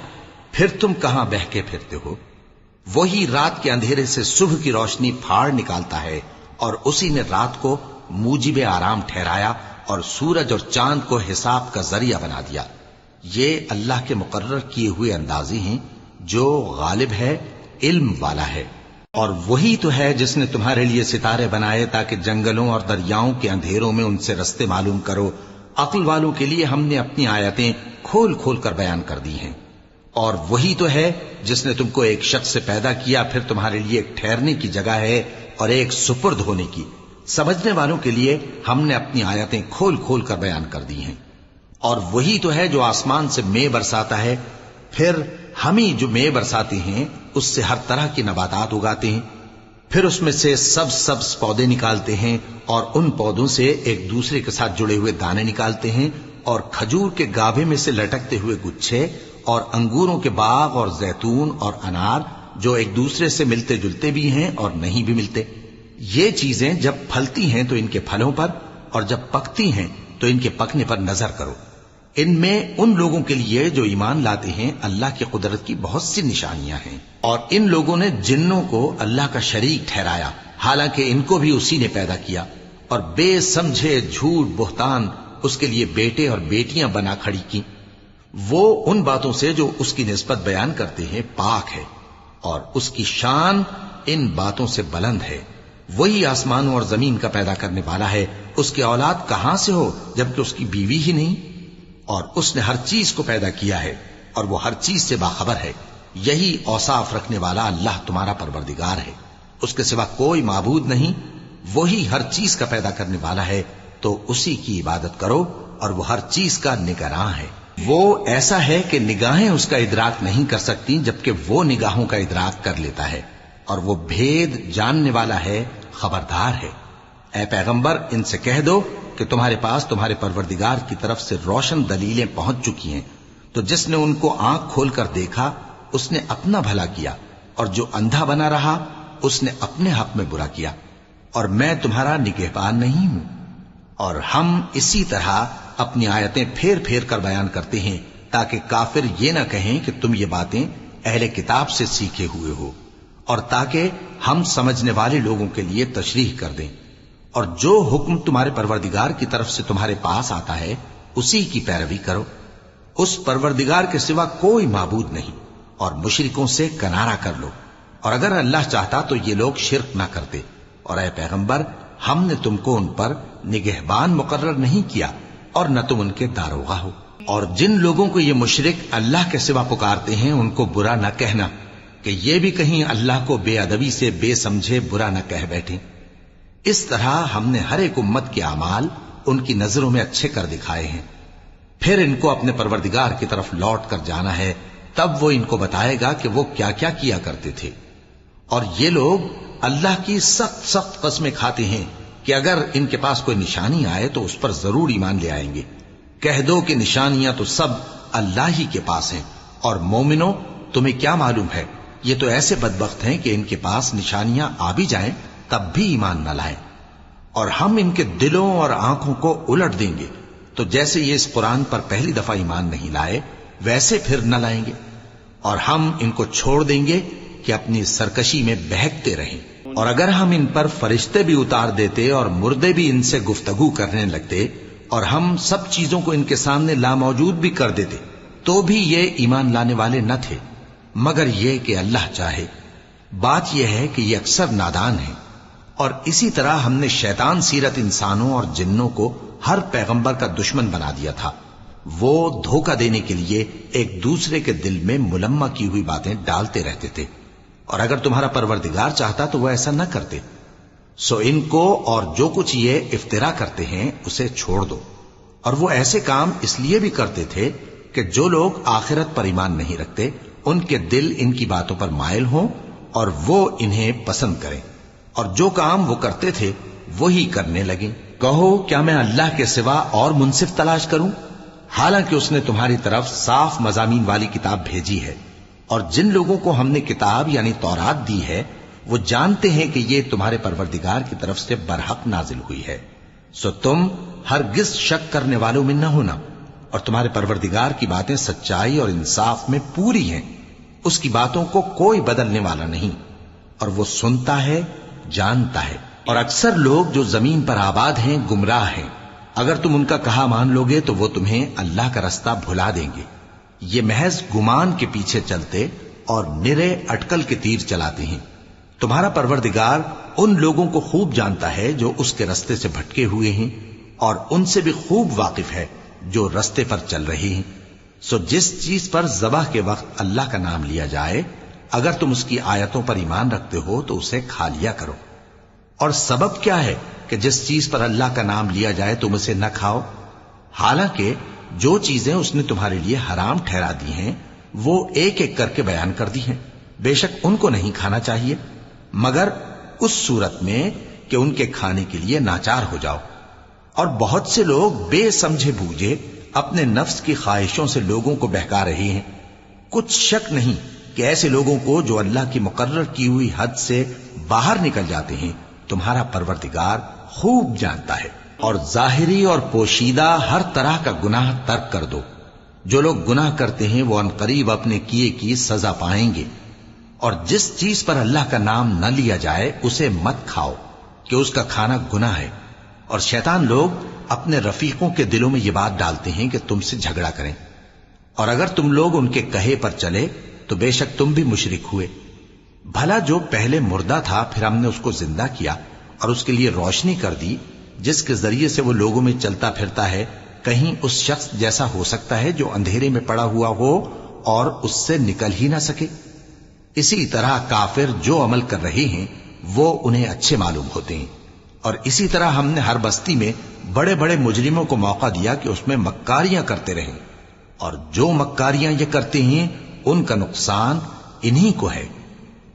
پھر تم کہاں بہکے پھرتے ہو؟ وہی رات کے اندھیرے سے صبح کی روشنی پھاڑ نکالتا ہے، اور اسی نے رات کو موجب آرام ٹھہرایا اور سورج اور چاند کو حساب کا ذریعہ بنا دیا۔ یہ اللہ کے مقرر کیے ہوئے اندازے ہیں جو غالب ہے، علم والا ہے۔ اور وہی تو ہے جس نے تمہارے لیے ستارے بنائے تاکہ جنگلوں اور دریاؤں کے اندھیروں میں ان سے رستے معلوم کرو۔ عقل والوں کے لیے ہم نے اپنی آیتیں کھول کھول کر بیان کر دی ہیں۔ اور وہی تو ہے جس نے تم کو ایک شخص سے پیدا کیا، پھر تمہارے لیے ایک ٹھہرنے کی جگہ ہے اور ایک سپرد ہونے کی۔ سمجھنے والوں کے لیے ہم نے اپنی آیتیں کھول کھول کر بیان کر دی ہیں۔ اور وہی تو ہے جو آسمان سے مے برساتا ہے، پھر ہم ہی جو مے برساتے ہیں اس سے ہر طرح کی نباتات اگاتے ہیں، پھر اس میں سے سبز پودے نکالتے ہیں، اور ان پودوں سے ایک دوسرے کے ساتھ جڑے ہوئے دانے نکالتے ہیں، اور کھجور کے گابھے میں سے لٹکتے ہوئے گچھے، اور انگوروں کے باغ اور زیتون اور انار جو ایک دوسرے سے ملتے جلتے بھی ہیں اور نہیں بھی ملتے۔ یہ چیزیں جب پھلتی ہیں تو ان کے پھلوں پر، اور جب پکتی ہیں تو ان کے پکنے پر نظر کرو۔ ان میں ان لوگوں کے لیے جو ایمان لاتے ہیں اللہ کی قدرت کی بہت سی نشانیاں ہیں۔ اور ان لوگوں نے جنوں کو اللہ کا شریک ٹھہرایا، حالانکہ ان کو بھی اسی نے پیدا کیا، اور بے سمجھے جھوٹ بہتان اس کے لیے بیٹے اور بیٹیاں بنا کھڑی کی۔ وہ ان باتوں سے جو اس کی نسبت بیان کرتے ہیں پاک ہے، اور اس کی شان ان باتوں سے بلند ہے۔ وہی آسمانوں اور زمین کا پیدا کرنے والا ہے، اس کی اولاد کہاں سے ہو جبکہ اس کی بیوی ہی نہیں؟ اور اس نے ہر چیز کو پیدا کیا ہے اور وہ ہر چیز سے باخبر ہے۔ یہی اوصاف رکھنے والا اللہ تمہارا پروردگار ہے، اس کے سوا کوئی معبود نہیں۔ وہی ہر چیز کا پیدا کرنے والا ہے، تو اسی کی عبادت کرو اور وہ ہر چیز کا نگراں ہے۔ وہ ایسا ہے کہ نگاہیں اس کا ادراک نہیں کر سکتی، جبکہ وہ نگاہوں کا ادراک کر لیتا ہے، اور وہ بھید جاننے والا ہے، خبردار ہے۔ اے پیغمبر، ان سے کہہ دو کہ تمہارے پاس تمہارے پروردگار کی طرف سے روشن دلیلیں پہنچ چکی ہیں، تو جس نے ان کو آنکھ کھول کر دیکھا اس نے اپنا بھلا کیا، اور جو اندھا بنا رہا اس نے اپنے حق میں برا کیا، اور میں تمہارا نگہبان نہیں ہوں۔ اور ہم اسی طرح اپنی آیتیں پھیر پھیر کر بیان کرتے ہیں تاکہ کافر یہ نہ کہیں کہ تم یہ باتیں اہل کتاب سے سیکھے ہوئے ہو، اور تاکہ ہم سمجھنے والے لوگوں کے لیے تشریح کر دیں۔ اور جو حکم تمہارے پروردگار کی طرف سے تمہارے پاس آتا ہے اسی کی پیروی کرو، اس پروردگار کے سوا کوئی معبود نہیں، اور مشرکوں سے کنارہ کر لو، اور اگر اللہ چاہتا تو یہ لوگ شرک نہ کرتے۔ اور اے پیغمبر، ہم نے تم کو ان پر نگہبان مقرر نہیں کیا اور نہ تم ان کے داروغہ ہو۔ اور جن لوگوں کو یہ مشرک اللہ کے سوا پکارتے ہیں ان کو برا نہ کہنا کہ یہ بھی کہیں اللہ کو بے ادبی سے بے سمجھے برا نہ کہہ بیٹھیں۔ اس طرح ہم نے ہر ایک امت کے اعمال ان کی نظروں میں اچھے کر دکھائے ہیں، پھر ان کو اپنے پروردگار کی طرف لوٹ کر جانا ہے، تب وہ ان کو بتائے گا کہ وہ کیا کیا کیا کرتے تھے۔ اور یہ لوگ اللہ کی سخت سخت قسمیں کھاتے ہیں کہ اگر ان کے پاس کوئی نشانی آئے تو اس پر ضرور ایمان لے آئیں گے۔ کہہ دو کہ نشانیاں تو سب اللہ ہی کے پاس ہیں، اور مومنوں تمہیں کیا معلوم ہے، یہ تو ایسے بدبخت ہیں کہ ان کے پاس نشانیاں آ بھی جائیں تب بھی ایمان نہ لائیں۔ اور ہم ان کے دلوں اور آنکھوں کو الٹ دیں گے، تو جیسے یہ اس قرآن پر پہلی دفعہ ایمان نہیں لائے ویسے پھر نہ لائیں گے، اور ہم ان کو چھوڑ دیں گے کہ اپنی سرکشی میں بہکتے رہیں۔ اور اگر ہم ان پر فرشتے بھی اتار دیتے اور مردے بھی ان سے گفتگو کرنے لگتے اور ہم سب چیزوں کو ان کے سامنے لاموجود بھی کر دیتے تو بھی یہ ایمان لانے والے نہ تھے، مگر یہ کہ اللہ چاہے۔ بات یہ ہے کہ یہ اکثر نادان ہیں۔ اور اسی طرح ہم نے شیطان سیرت انسانوں اور جنوں کو ہر پیغمبر کا دشمن بنا دیا تھا۔ وہ دھوکہ دینے کے لیے ایک دوسرے کے دل میں ملمہ کی ہوئی باتیں ڈالتے رہتے تھے، اور اگر تمہارا پروردگار چاہتا تو وہ ایسا نہ کرتے۔ سو ان کو اور جو کچھ یہ افترا کرتے ہیں اسے چھوڑ دو۔ اور وہ ایسے کام اس لیے بھی کرتے تھے کہ جو لوگ آخرت پر ایمان نہیں رکھتے ان کے دل ان کی باتوں پر مائل ہوں اور وہ انہیں پسند کریں، اور جو کام وہ کرتے تھے وہی کرنے لگیں۔ کہو کیا میں اللہ کے سوا اور منصف تلاش کروں، حالانکہ اس نے تمہاری طرف صاف مضامین والی کتاب بھیجی ہے، اور جن لوگوں کو ہم نے کتاب یعنی تورات دی ہے وہ جانتے ہیں کہ یہ تمہارے پروردگار کی طرف سے برحق نازل ہوئی ہے۔ سو تم ہرگز شک کرنے والوں میں نہ ہونا، اور تمہارے پروردگار کی باتیں سچائی اور انصاف میں پوری ہیں، اس کی باتوں کو کوئی بدلنے والا نہیں، اور وہ سنتا ہے، جانتا ہے۔ اور اکثر لوگ جو زمین پر آباد ہیں گمراہ ہیں، اگر تم ان کا کہا مان لوگے تو وہ تمہیں اللہ کا رستہ بھلا دیں گے۔ یہ محض گمان کے پیچھے چلتے اور نرے اٹکل کے تیر چلاتے ہیں۔ تمہارا پروردگار ان لوگوں کو خوب جانتا ہے جو اس کے رستے سے بھٹکے ہوئے ہیں، اور ان سے بھی خوب واقف ہے جو رستے پر چل رہے ہیں۔ سو جس چیز پر ذبح کے وقت اللہ کا نام لیا جائے اگر تم اس کی آیتوں پر ایمان رکھتے ہو تو اسے کھا لیا کرو۔ اور سبب کیا ہے کہ جس چیز پر اللہ کا نام لیا جائے تم اسے نہ کھاؤ، حالانکہ جو چیزیں اس نے تمہارے لیے حرام ٹھہرا دی ہیں وہ ایک ایک کر کے بیان کر دی ہیں۔ بے شک ان کو نہیں کھانا چاہیے مگر اس صورت میں کہ ان کے کھانے کے لیے ناچار ہو جاؤ۔ اور بہت سے لوگ بے سمجھے بوجھے اپنے نفس کی خواہشوں سے لوگوں کو بہکا رہے ہیں۔ کچھ شک نہیں کہ ایسے لوگوں کو جو اللہ کی مقرر کی ہوئی حد سے باہر نکل جاتے ہیں تمہارا پروردگار خوب جانتا ہے۔ اور ظاہری اور پوشیدہ ہر طرح کا گناہ ترک کر دو۔ جو لوگ گناہ کرتے ہیں وہ عنقریب اپنے کیے کی سزا پائیں گے۔ اور جس چیز پر اللہ کا نام نہ لیا جائے اسے مت کھاؤ کہ اس کا کھانا گناہ ہے۔ اور شیطان لوگ اپنے رفیقوں کے دلوں میں یہ بات ڈالتے ہیں کہ تم سے جھگڑا کریں، اور اگر تم لوگ ان کے کہے پر چلے تو بے شک تم بھی مشرک ہوئے۔ بھلا جو پہلے مردہ تھا پھر ہم نے اس کو زندہ کیا اور اس کے لیے روشنی کر دی جس کے ذریعے سے وہ لوگوں میں چلتا پھرتا ہے، کہیں اس شخص جیسا ہو سکتا ہے جو اندھیرے میں پڑا ہوا ہو اور اس سے نکل ہی نہ سکے؟ اسی طرح کافر جو عمل کر رہے ہیں وہ انہیں اچھے معلوم ہوتے ہیں، اور اسی طرح ہم نے ہر بستی میں بڑے بڑے مجرموں کو موقع دیا کہ اس میں مکاریاں کرتے رہیں، اور جو مکاریاں یہ کرتے ہیں ان کا نقصان انہی کو ہے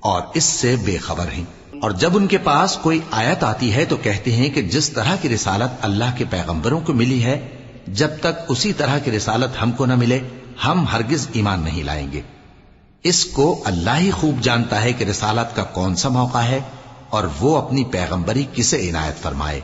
اور اس سے بے خبر ہیں۔ اور جب ان کے پاس کوئی آیت آتی ہے تو کہتے ہیں کہ جس طرح کی رسالت اللہ کے پیغمبروں کو ملی ہے، جب تک اسی طرح کی رسالت ہم کو نہ ملے ہم ہرگز ایمان نہیں لائیں گے۔ اس کو اللہ ہی خوب جانتا ہے کہ رسالت کا کون سا موقع ہے اور وہ اپنی پیغمبری کسے عنایت فرمائے۔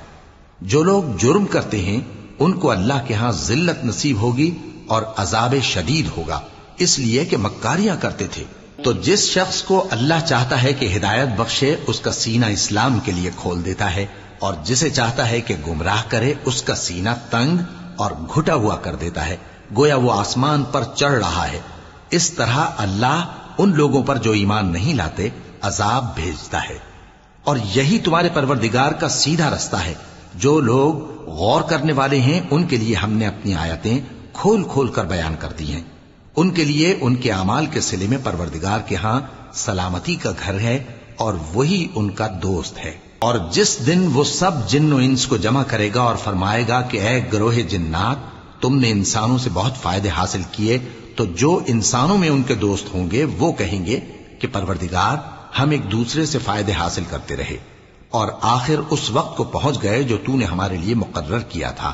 جو لوگ جرم کرتے ہیں ان کو اللہ کے ہاں ذلت نصیب ہوگی اور عذاب شدید ہوگا، اس لیے کہ مکاریاں کرتے تھے۔ تو جس شخص کو اللہ چاہتا ہے کہ ہدایت بخشے اس کا سینہ اسلام کے لیے کھول دیتا ہے، اور جسے چاہتا ہے کہ گمراہ کرے اس کا سینہ تنگ اور گھٹا ہوا کر دیتا ہے، گویا وہ آسمان پر چڑھ رہا ہے۔ اس طرح اللہ ان لوگوں پر جو ایمان نہیں لاتے عذاب بھیجتا ہے۔ اور یہی تمہارے پروردگار کا سیدھا رستہ ہے۔ جو لوگ غور کرنے والے ہیں ان کے لیے ہم نے اپنی آیتیں کھول کھول کر بیان کر دی ہیں۔ ان کے لیے ان کے اعمال کے صلے میں پروردگار کے ہاں سلامتی کا گھر ہے اور وہی ان کا دوست ہے۔ اور جس دن وہ سب جن و انس کو جمع کرے گا اور فرمائے گا کہ اے گروہ جنات، تم نے انسانوں سے بہت فائدے حاصل کیے، تو جو انسانوں میں ان کے دوست ہوں گے وہ کہیں گے کہ پروردگار ہم ایک دوسرے سے فائدے حاصل کرتے رہے اور آخر اس وقت کو پہنچ گئے جو تو نے ہمارے لیے مقرر کیا تھا۔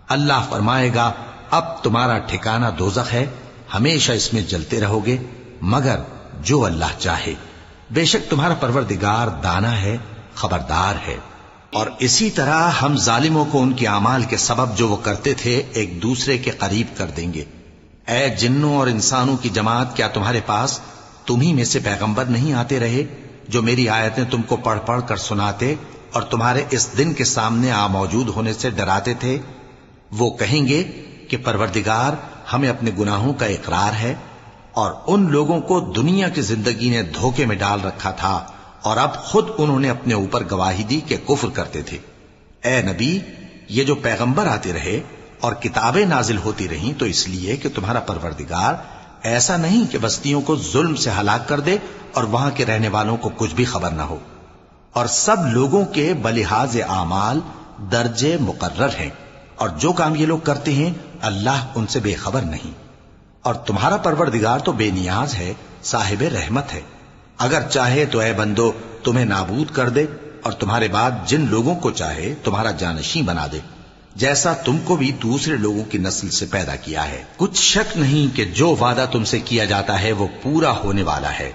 اللہ فرمائے گا اب تمہارا ٹھکانہ دوزخ ہے، ہمیشہ اس میں جلتے رہو گے مگر جو اللہ چاہے، بے شک تمہارا پروردگار دانا ہے، خبردار ہے۔ اور اسی طرح ہم ظالموں کو ان کے اعمال کے سبب جو وہ کرتے تھے ایک دوسرے کے قریب کر دیں گے۔ اے جنوں اور انسانوں کی جماعت، کیا تمہارے پاس تمہیں میں سے پیغمبر نہیں آتے رہے جو میری آیتیں تم کو پڑھ پڑھ کر سناتے اور تمہارے اس دن کے سامنے موجود ہونے سے ڈراتے تھے؟ وہ کہیں گے کہ پروردگار ہمیں اپنے گناہوں کا اقرار ہے، اور ان لوگوں کو دنیا کی زندگی نے دھوکے میں ڈال رکھا تھا اور اب خود انہوں نے اپنے اوپر گواہی دی کہ کفر کرتے تھے۔ اے نبی، یہ جو پیغمبر آتے رہے اور کتابیں نازل ہوتی رہیں تو اس لیے کہ تمہارا پروردگار ایسا نہیں کہ بستیوں کو ظلم سے ہلاک کر دے اور وہاں کے رہنے والوں کو کچھ بھی خبر نہ ہو، اور سب لوگوں کے بلحاظ اعمال درجے مقرر ہیں، اور جو کام یہ لوگ کرتے ہیں اللہ ان سے بے خبر نہیں۔ اور تمہارا پروردگار تو بے نیاز ہے، صاحب رحمت ہے، اگر چاہے تو اے بندو تمہیں نابود کر دے اور تمہارے بعد جن لوگوں کو چاہے تمہارا جانشین بنا دے، جیسا تم کو بھی دوسرے لوگوں کی نسل سے پیدا کیا ہے۔ کچھ شک نہیں کہ جو وعدہ تم سے کیا جاتا ہے وہ پورا ہونے والا ہے،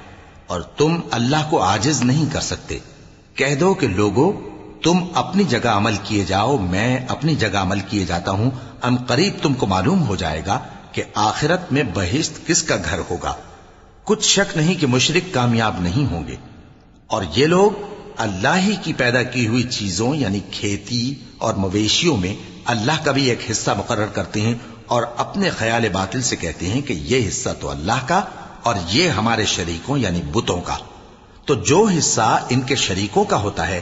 اور تم اللہ کو عاجز نہیں کر سکتے۔ کہہ دو کہ لوگو تم اپنی جگہ عمل کیے جاؤ، میں اپنی جگہ عمل کیے جاتا ہوں، ان قریب تم کو معلوم ہو جائے گا کہ آخرت میں بہشت کس کا گھر ہوگا۔ کچھ شک نہیں کہ مشرک کامیاب نہیں ہوں گے۔ اور یہ لوگ اللہ ہی کی پیدا کی ہوئی چیزوں یعنی کھیتی اور مویشیوں میں اللہ کا بھی ایک حصہ مقرر کرتے ہیں اور اپنے خیال باطل سے کہتے ہیں کہ یہ حصہ تو اللہ کا اور یہ ہمارے شریکوں یعنی بتوں کا۔ تو جو حصہ ان کے شریکوں کا ہوتا ہے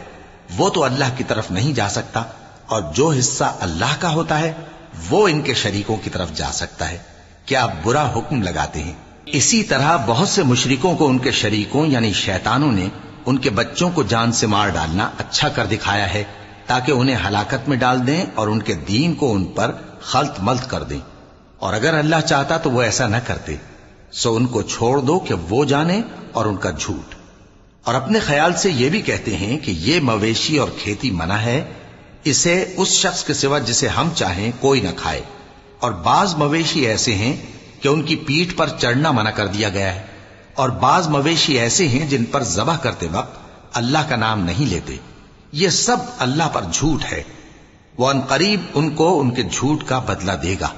وہ تو اللہ کی طرف نہیں جا سکتا، اور جو حصہ اللہ کا ہوتا ہے وہ ان کے شریکوں کی طرف جا سکتا ہے۔ کیا برا حکم لگاتے ہیں؟ اسی طرح بہت سے مشرکوں کو ان کے شریکوں یعنی شیطانوں نے ان کے بچوں کو جان سے مار ڈالنا اچھا کر دکھایا ہے تاکہ انہیں ہلاکت میں ڈال دیں اور ان کے دین کو ان پر خلط ملط کر دیں، اور اگر اللہ چاہتا تو وہ ایسا نہ کرتے۔ سو ان کو چھوڑ دو کہ وہ جانے اور ان کا جھوٹ۔ اور اپنے خیال سے یہ بھی کہتے ہیں کہ یہ مویشی اور کھیتی منع ہے، اسے اس شخص کے سوا جسے ہم چاہیں کوئی نہ کھائے، اور بعض مویشی ایسے ہیں کہ ان کی پیٹھ پر چڑھنا منع کر دیا گیا ہے، اور بعض مویشی ایسے ہیں جن پر ذبح کرتے وقت اللہ کا نام نہیں لیتے۔ یہ سب اللہ پر جھوٹ ہے، وہ ان قریب ان کو ان کے جھوٹ کا بدلہ دے گا۔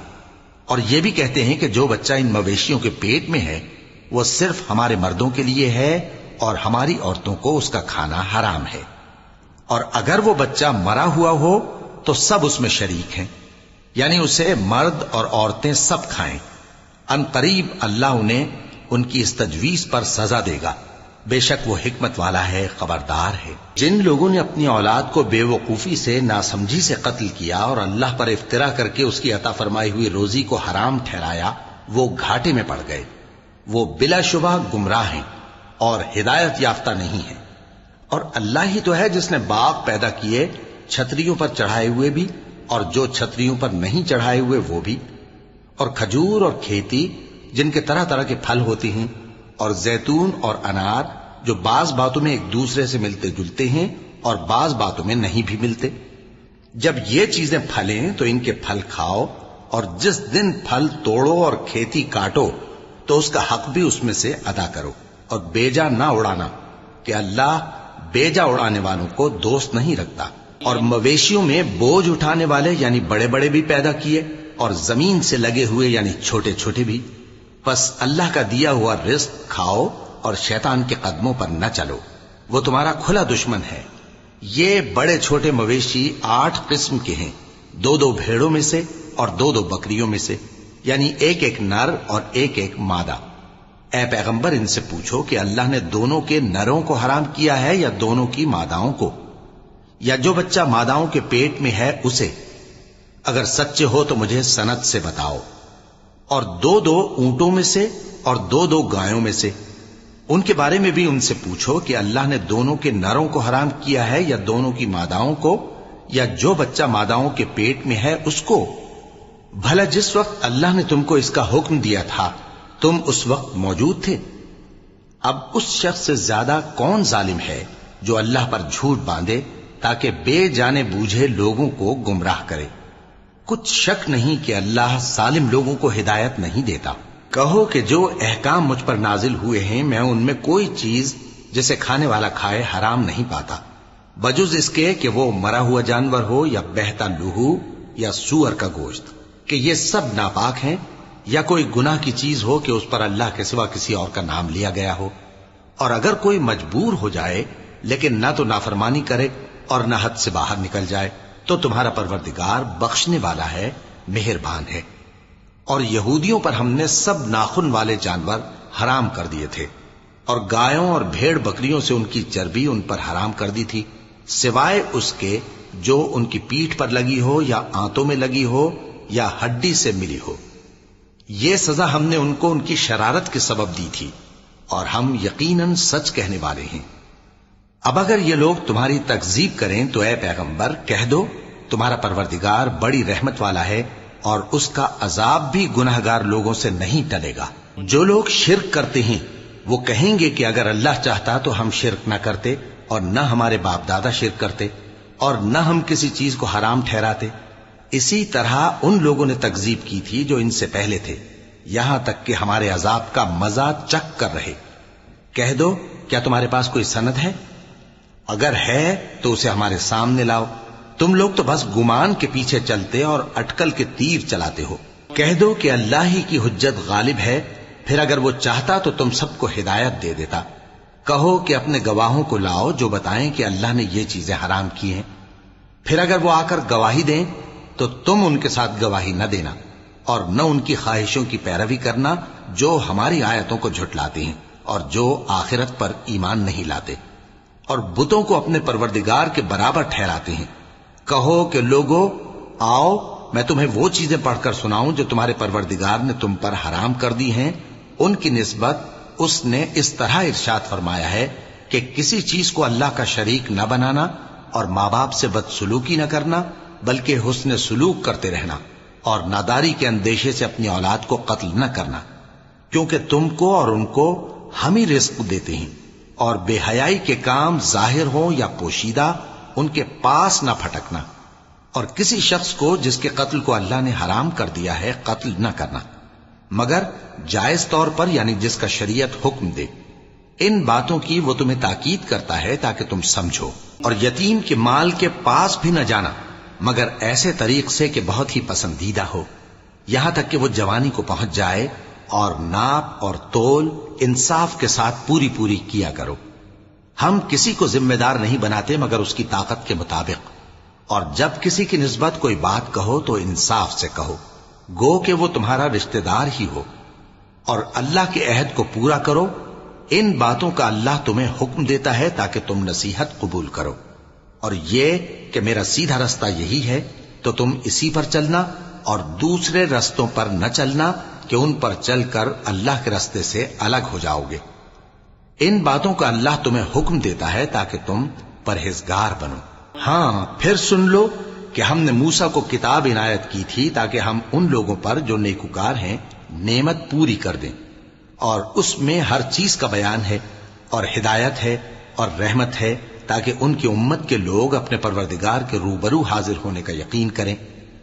اور یہ بھی کہتے ہیں کہ جو بچہ ان مویشیوں کے پیٹ میں ہے وہ صرف ہمارے مردوں کے لیے ہے اور ہماری عورتوں کو اس کا کھانا حرام ہے، اور اگر وہ بچہ مرا ہوا ہو تو سب اس میں شریک ہیں، یعنی اسے مرد اور عورتیں سب کھائیں۔ ان قریب اللہ انہیں ان کی اس تجویز پر سزا دے گا، بے شک وہ حکمت والا ہے، خبردار ہے۔ جن لوگوں نے اپنی اولاد کو بے وقوفی سے ناسمجھی سے قتل کیا اور اللہ پر افترا کر کے اس کی عطا فرمائی ہوئی روزی کو حرام ٹھہرایا، وہ گھاٹے میں پڑ گئے، وہ بلا شبہ گمراہ ہیں اور ہدایت یافتہ نہیں ہیں۔ اور اللہ ہی تو ہے جس نے باغ پیدا کیے چھتریوں پر چڑھائے ہوئے بھی اور جو چھتریوں پر نہیں چڑھائے ہوئے وہ بھی، اور کھجور اور کھیتی جن کے طرح طرح کے پھل ہوتے ہیں، اور زیتون اور انار جو بعض باتوں میں ایک دوسرے سے ملتے جلتے ہیں اور بعض باتوں میں نہیں بھی ملتے۔ جب یہ چیزیں پھلیں تو ان کے پھل کھاؤ، اور جس دن پھل توڑو اور کھیتی کاٹو تو اس کا حق بھی اس میں سے ادا کرو، اور بیجا نہ اڑانا کہ اللہ بیجا اڑانے والوں کو دوست نہیں رکھتا۔ اور مویشیوں میں بوجھ اٹھانے والے یعنی بڑے بڑے بھی پیدا کیے، اور زمین سے لگے ہوئے یعنی چھوٹے چھوٹے بھی۔ پس اللہ کا دیا ہوا رزق کھاؤ اور شیطان کے قدموں پر نہ چلو، وہ تمہارا کھلا دشمن ہے۔ یہ بڑے چھوٹے مویشی 8 قسم کے ہیں، 2 بھیڑوں میں سے اور 2 بکریوں میں سے، یعنی ایک نر اور ایک مادہ۔ اے پیغمبر ان سے پوچھو کہ اللہ نے دونوں کے نروں کو حرام کیا ہے یا دونوں کی ماداؤں کو، یا جو بچہ ماداؤں کے پیٹ میں ہے اسے؟ اگر سچے ہو تو مجھے سند سے بتاؤ۔ اور 2 اونٹوں میں سے اور 2 گایوں میں سے، ان کے بارے میں بھی ان سے پوچھو کہ اللہ نے دونوں کے نروں کو حرام کیا ہے یا دونوں کی ماداؤں کو، یا جو بچہ ماداؤں کے پیٹ میں ہے اس کو؟ بھلا جس وقت اللہ نے تم کو اس کا حکم دیا تھا تم اس وقت موجود تھے؟ اب اس شخص سے زیادہ کون ظالم ہے جو اللہ پر جھوٹ باندھے تاکہ بے جانے بوجھے لوگوں کو گمراہ کرے؟ کچھ شک نہیں کہ اللہ ظالم لوگوں کو ہدایت نہیں دیتا۔ کہو کہ جو احکام مجھ پر نازل ہوئے ہیں میں ان میں کوئی چیز جسے کھانے والا کھائے حرام نہیں پاتا، بجز اس کے کہ وہ مرا ہوا جانور ہو یا بہتا لہو یا سور کا گوشت، کہ یہ سب ناپاک ہیں، یا کوئی گناہ کی چیز ہو کہ اس پر اللہ کے سوا کسی اور کا نام لیا گیا ہو۔ اور اگر کوئی مجبور ہو جائے لیکن نہ تو نافرمانی کرے اور نہ حد سے باہر نکل جائے تو تمہارا پروردگار بخشنے والا ہے، مہربان ہے۔ اور یہودیوں پر ہم نے سب ناخن والے جانور حرام کر دیے تھے، اور گایوں اور بھیڑ بکریوں سے ان کی چربی ان پر حرام کر دی تھی، سوائے اس کے جو ان کی پیٹھ پر لگی ہو یا آنتوں میں لگی ہو یا ہڈی سے ملی ہو۔ یہ سزا ہم نے ان کو ان کی شرارت کے سبب دی تھی، اور ہم یقیناً سچ کہنے والے ہیں۔ اب اگر یہ لوگ تمہاری تکذیب کریں تو اے پیغمبر کہہ دو تمہارا پروردگار بڑی رحمت والا ہے، اور اس کا عذاب بھی گناہگار لوگوں سے نہیں ٹلے گا۔ جو لوگ شرک کرتے ہیں وہ کہیں گے کہ اگر اللہ چاہتا تو ہم شرک نہ کرتے، اور نہ ہمارے باپ دادا شرک کرتے، اور نہ ہم کسی چیز کو حرام ٹھہراتے۔ اسی طرح ان لوگوں نے تکذیب کی تھی جو ان سے پہلے تھے، یہاں تک کہ ہمارے عذاب کا مزہ چکھ کر رہے۔ کہہ دو کیا تمہارے پاس کوئی سند ہے؟ اگر ہے تو اسے ہمارے سامنے لاؤ، تم لوگ تو بس گمان کے پیچھے چلتے اور اٹکل کے تیر چلاتے ہو۔ کہہ دو کہ اللہ ہی کی حجت غالب ہے، پھر اگر وہ چاہتا تو تم سب کو ہدایت دے دیتا۔ کہو کہ اپنے گواہوں کو لاؤ جو بتائیں کہ اللہ نے یہ چیزیں حرام کی ہیں، پھر اگر وہ آ کر گواہی دیں تو تم ان کے ساتھ گواہی نہ دینا، اور نہ ان کی خواہشوں کی پیروی کرنا جو ہماری آیتوں کو جھٹلاتے ہیں اور جو آخرت پر ایمان نہیں لاتے، اور بتوں کو اپنے پروردگار کے برابر ٹھہراتے ہیں۔ کہو کہ لوگو آؤ میں تمہیں وہ چیزیں پڑھ کر سناؤں جو تمہارے پروردگار نے تم پر حرام کر دی ہیں۔ ان کی نسبت اس نے اس طرح ارشاد فرمایا ہے کہ کسی چیز کو اللہ کا شریک نہ بنانا، اور ماں باپ سے بدسلوکی نہ کرنا بلکہ حسن سلوک کرتے رہنا، اور ناداری کے اندیشے سے اپنی اولاد کو قتل نہ کرنا، کیونکہ تم کو اور ان کو ہم ہی رزق دیتے ہیں۔ اور بے حیائی کے کام ظاہر ہوں یا پوشیدہ ان کے پاس نہ پھٹکنا، اور کسی شخص کو جس کے قتل کو اللہ نے حرام کر دیا ہے قتل نہ کرنا، مگر جائز طور پر یعنی جس کا شریعت حکم دے۔ ان باتوں کی وہ تمہیں تاکید کرتا ہے تاکہ تم سمجھو۔ اور یتیم کے مال کے پاس بھی نہ جانا مگر ایسے طریق سے کہ بہت ہی پسندیدہ ہو، یہاں تک کہ وہ جوانی کو پہنچ جائے، اور ناپ اور تول انصاف کے ساتھ پوری پوری کیا کرو۔ ہم کسی کو ذمہ دار نہیں بناتے مگر اس کی طاقت کے مطابق، اور جب کسی کی نسبت کوئی بات کہو تو انصاف سے کہو، گو کہ وہ تمہارا رشتہ دار ہی ہو، اور اللہ کے عہد کو پورا کرو۔ ان باتوں کا اللہ تمہیں حکم دیتا ہے تاکہ تم نصیحت قبول کرو، اور یہ کہ میرا سیدھا رستہ یہی ہے تو تم اسی پر چلنا، اور دوسرے رستوں پر نہ چلنا کہ ان پر چل کر اللہ کے رستے سے الگ ہو جاؤ گے۔ ان باتوں کا اللہ تمہیں حکم دیتا ہے تاکہ تم پرہیزگار بنو۔ ہاں پھر سن لو کہ ہم نے موسیٰ کو کتاب عنایت کی تھی تاکہ ہم ان لوگوں پر جو نیکوکار ہیں نعمت پوری کر دیں، اور اس میں ہر چیز کا بیان ہے اور ہدایت ہے اور رحمت ہے، تاکہ ان کی امت کے لوگ اپنے پروردگار کے روبرو حاضر ہونے کا یقین کریں۔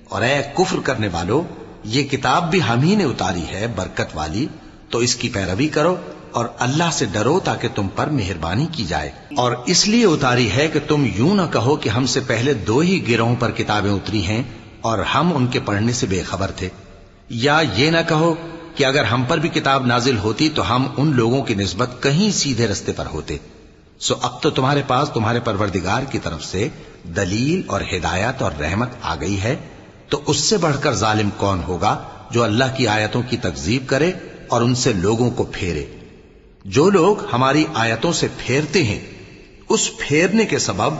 اور اے کفر کرنے والو، یہ کتاب بھی ہم ہی نے اتاری ہے برکت والی، تو اس کی پیروی کرو اور اللہ سے ڈرو تاکہ تم پر مہربانی کی جائے۔ اور اس لیے اتاری ہے کہ تم یوں نہ کہو کہ ہم سے پہلے 2 ہی گروہوں پر کتابیں اتری ہیں اور ہم ان کے پڑھنے سے بے خبر تھے، یا یہ نہ کہو کہ اگر ہم پر بھی کتاب نازل ہوتی تو ہم ان لوگوں کی نسبت کہیں سیدھے رستے پر ہوتے۔ سو اب تو تمہارے پاس تمہارے پروردگار کی طرف سے دلیل اور ہدایت اور رحمت آ گئی ہے، تو اس سے بڑھ کر ظالم کون ہوگا جو اللہ کی آیتوں کی تکذیب کرے اور ان سے لوگوں کو پھیرے۔ جو لوگ ہماری آیتوں سے پھیرتے ہیں، اس پھیرنے کے سبب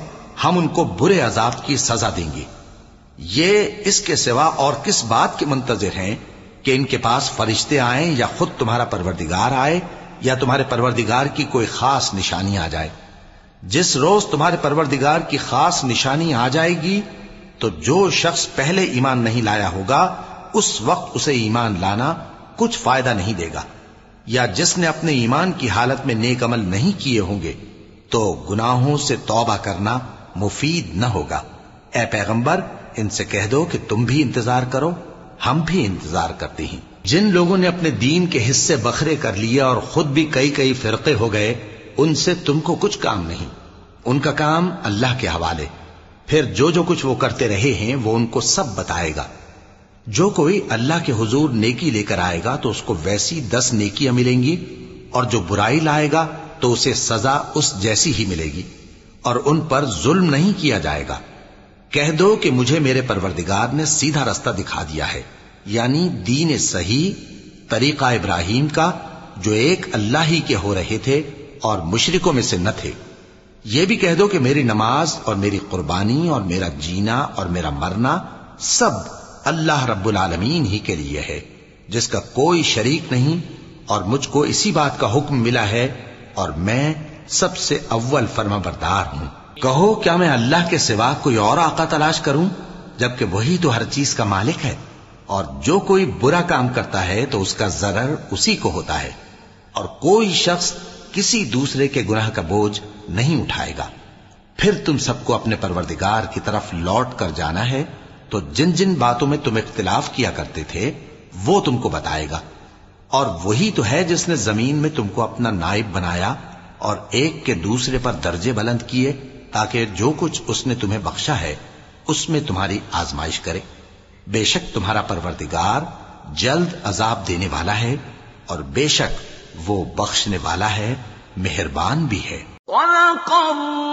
ہم ان کو برے عذاب کی سزا دیں گے۔ یہ اس کے سوا اور کس بات کے منتظر ہیں کہ ان کے پاس فرشتے آئیں یا خود تمہارا پروردگار آئے یا تمہارے پروردگار کی کوئی خاص نشانی آ جائے؟ جس روز تمہارے پروردگار کی خاص نشانی آ جائے گی تو جو شخص پہلے ایمان نہیں لایا ہوگا اس وقت اسے ایمان لانا کچھ فائدہ نہیں دے گا، یا جس نے اپنے ایمان کی حالت میں نیک عمل نہیں کیے ہوں گے تو گناہوں سے توبہ کرنا مفید نہ ہوگا۔ اے پیغمبر، ان سے کہہ دو کہ تم بھی انتظار کرو، ہم بھی انتظار کرتے ہیں۔ جن لوگوں نے اپنے دین کے حصے بکھرے کر لیے اور خود بھی کئی فرقے ہو گئے، ان سے تم کو کچھ کام نہیں، ان کا کام اللہ کے حوالے۔ پھر جو کچھ وہ کرتے رہے ہیں وہ ان کو سب بتائے گا۔ جو کوئی اللہ کے حضور نیکی لے کر آئے گا تو اس کو ویسی 10 نیکیاں ملیں گی، اور جو برائی لائے گا تو اسے سزا اس جیسی ہی ملے گی، اور ان پر ظلم نہیں کیا جائے گا۔ کہہ دو کہ مجھے میرے پروردگار نے سیدھا رستہ دکھا دیا ہے، یعنی دین صحیح، طریقہ ابراہیم کا، جو ایک اللہ ہی کے ہو رہے تھے اور مشرکوں میں سے نہ تھے۔ یہ بھی کہہ دو کہ میری نماز اور میری قربانی اور میرا جینا اور میرا مرنا سب اللہ رب العالمین ہی کے لیے ہے، جس کا کوئی شریک نہیں، اور مجھ کو اسی بات کا حکم ملا ہے اور میں سب سے اول فرما بردار ہوں۔ کہو کیا میں اللہ کے سوا کوئی اور آقا تلاش کروں جبکہ وہی تو ہر چیز کا مالک ہے؟ اور جو کوئی برا کام کرتا ہے تو اس کا ضرر اسی کو ہوتا ہے، اور کوئی شخص کسی دوسرے کے گناہ کا بوجھ نہیں اٹھائے گا۔ پھر تم سب کو اپنے پروردگار کی طرف لوٹ کر جانا ہے، تو جن جن باتوں میں تم اختلاف کیا کرتے تھے وہ تم کو بتائے گا۔ اور وہی تو ہے جس نے زمین میں تم کو اپنا نائب بنایا اور ایک کے دوسرے پر درجے بلند کیے، تاکہ جو کچھ اس نے تمہیں بخشا ہے اس میں تمہاری آزمائش کرے۔ بے شک تمہارا پروردگار جلد عذاب دینے والا ہے، اور بے شک وہ بخشنے والا ہے، مہربان بھی ہے۔ وَلَقَدْ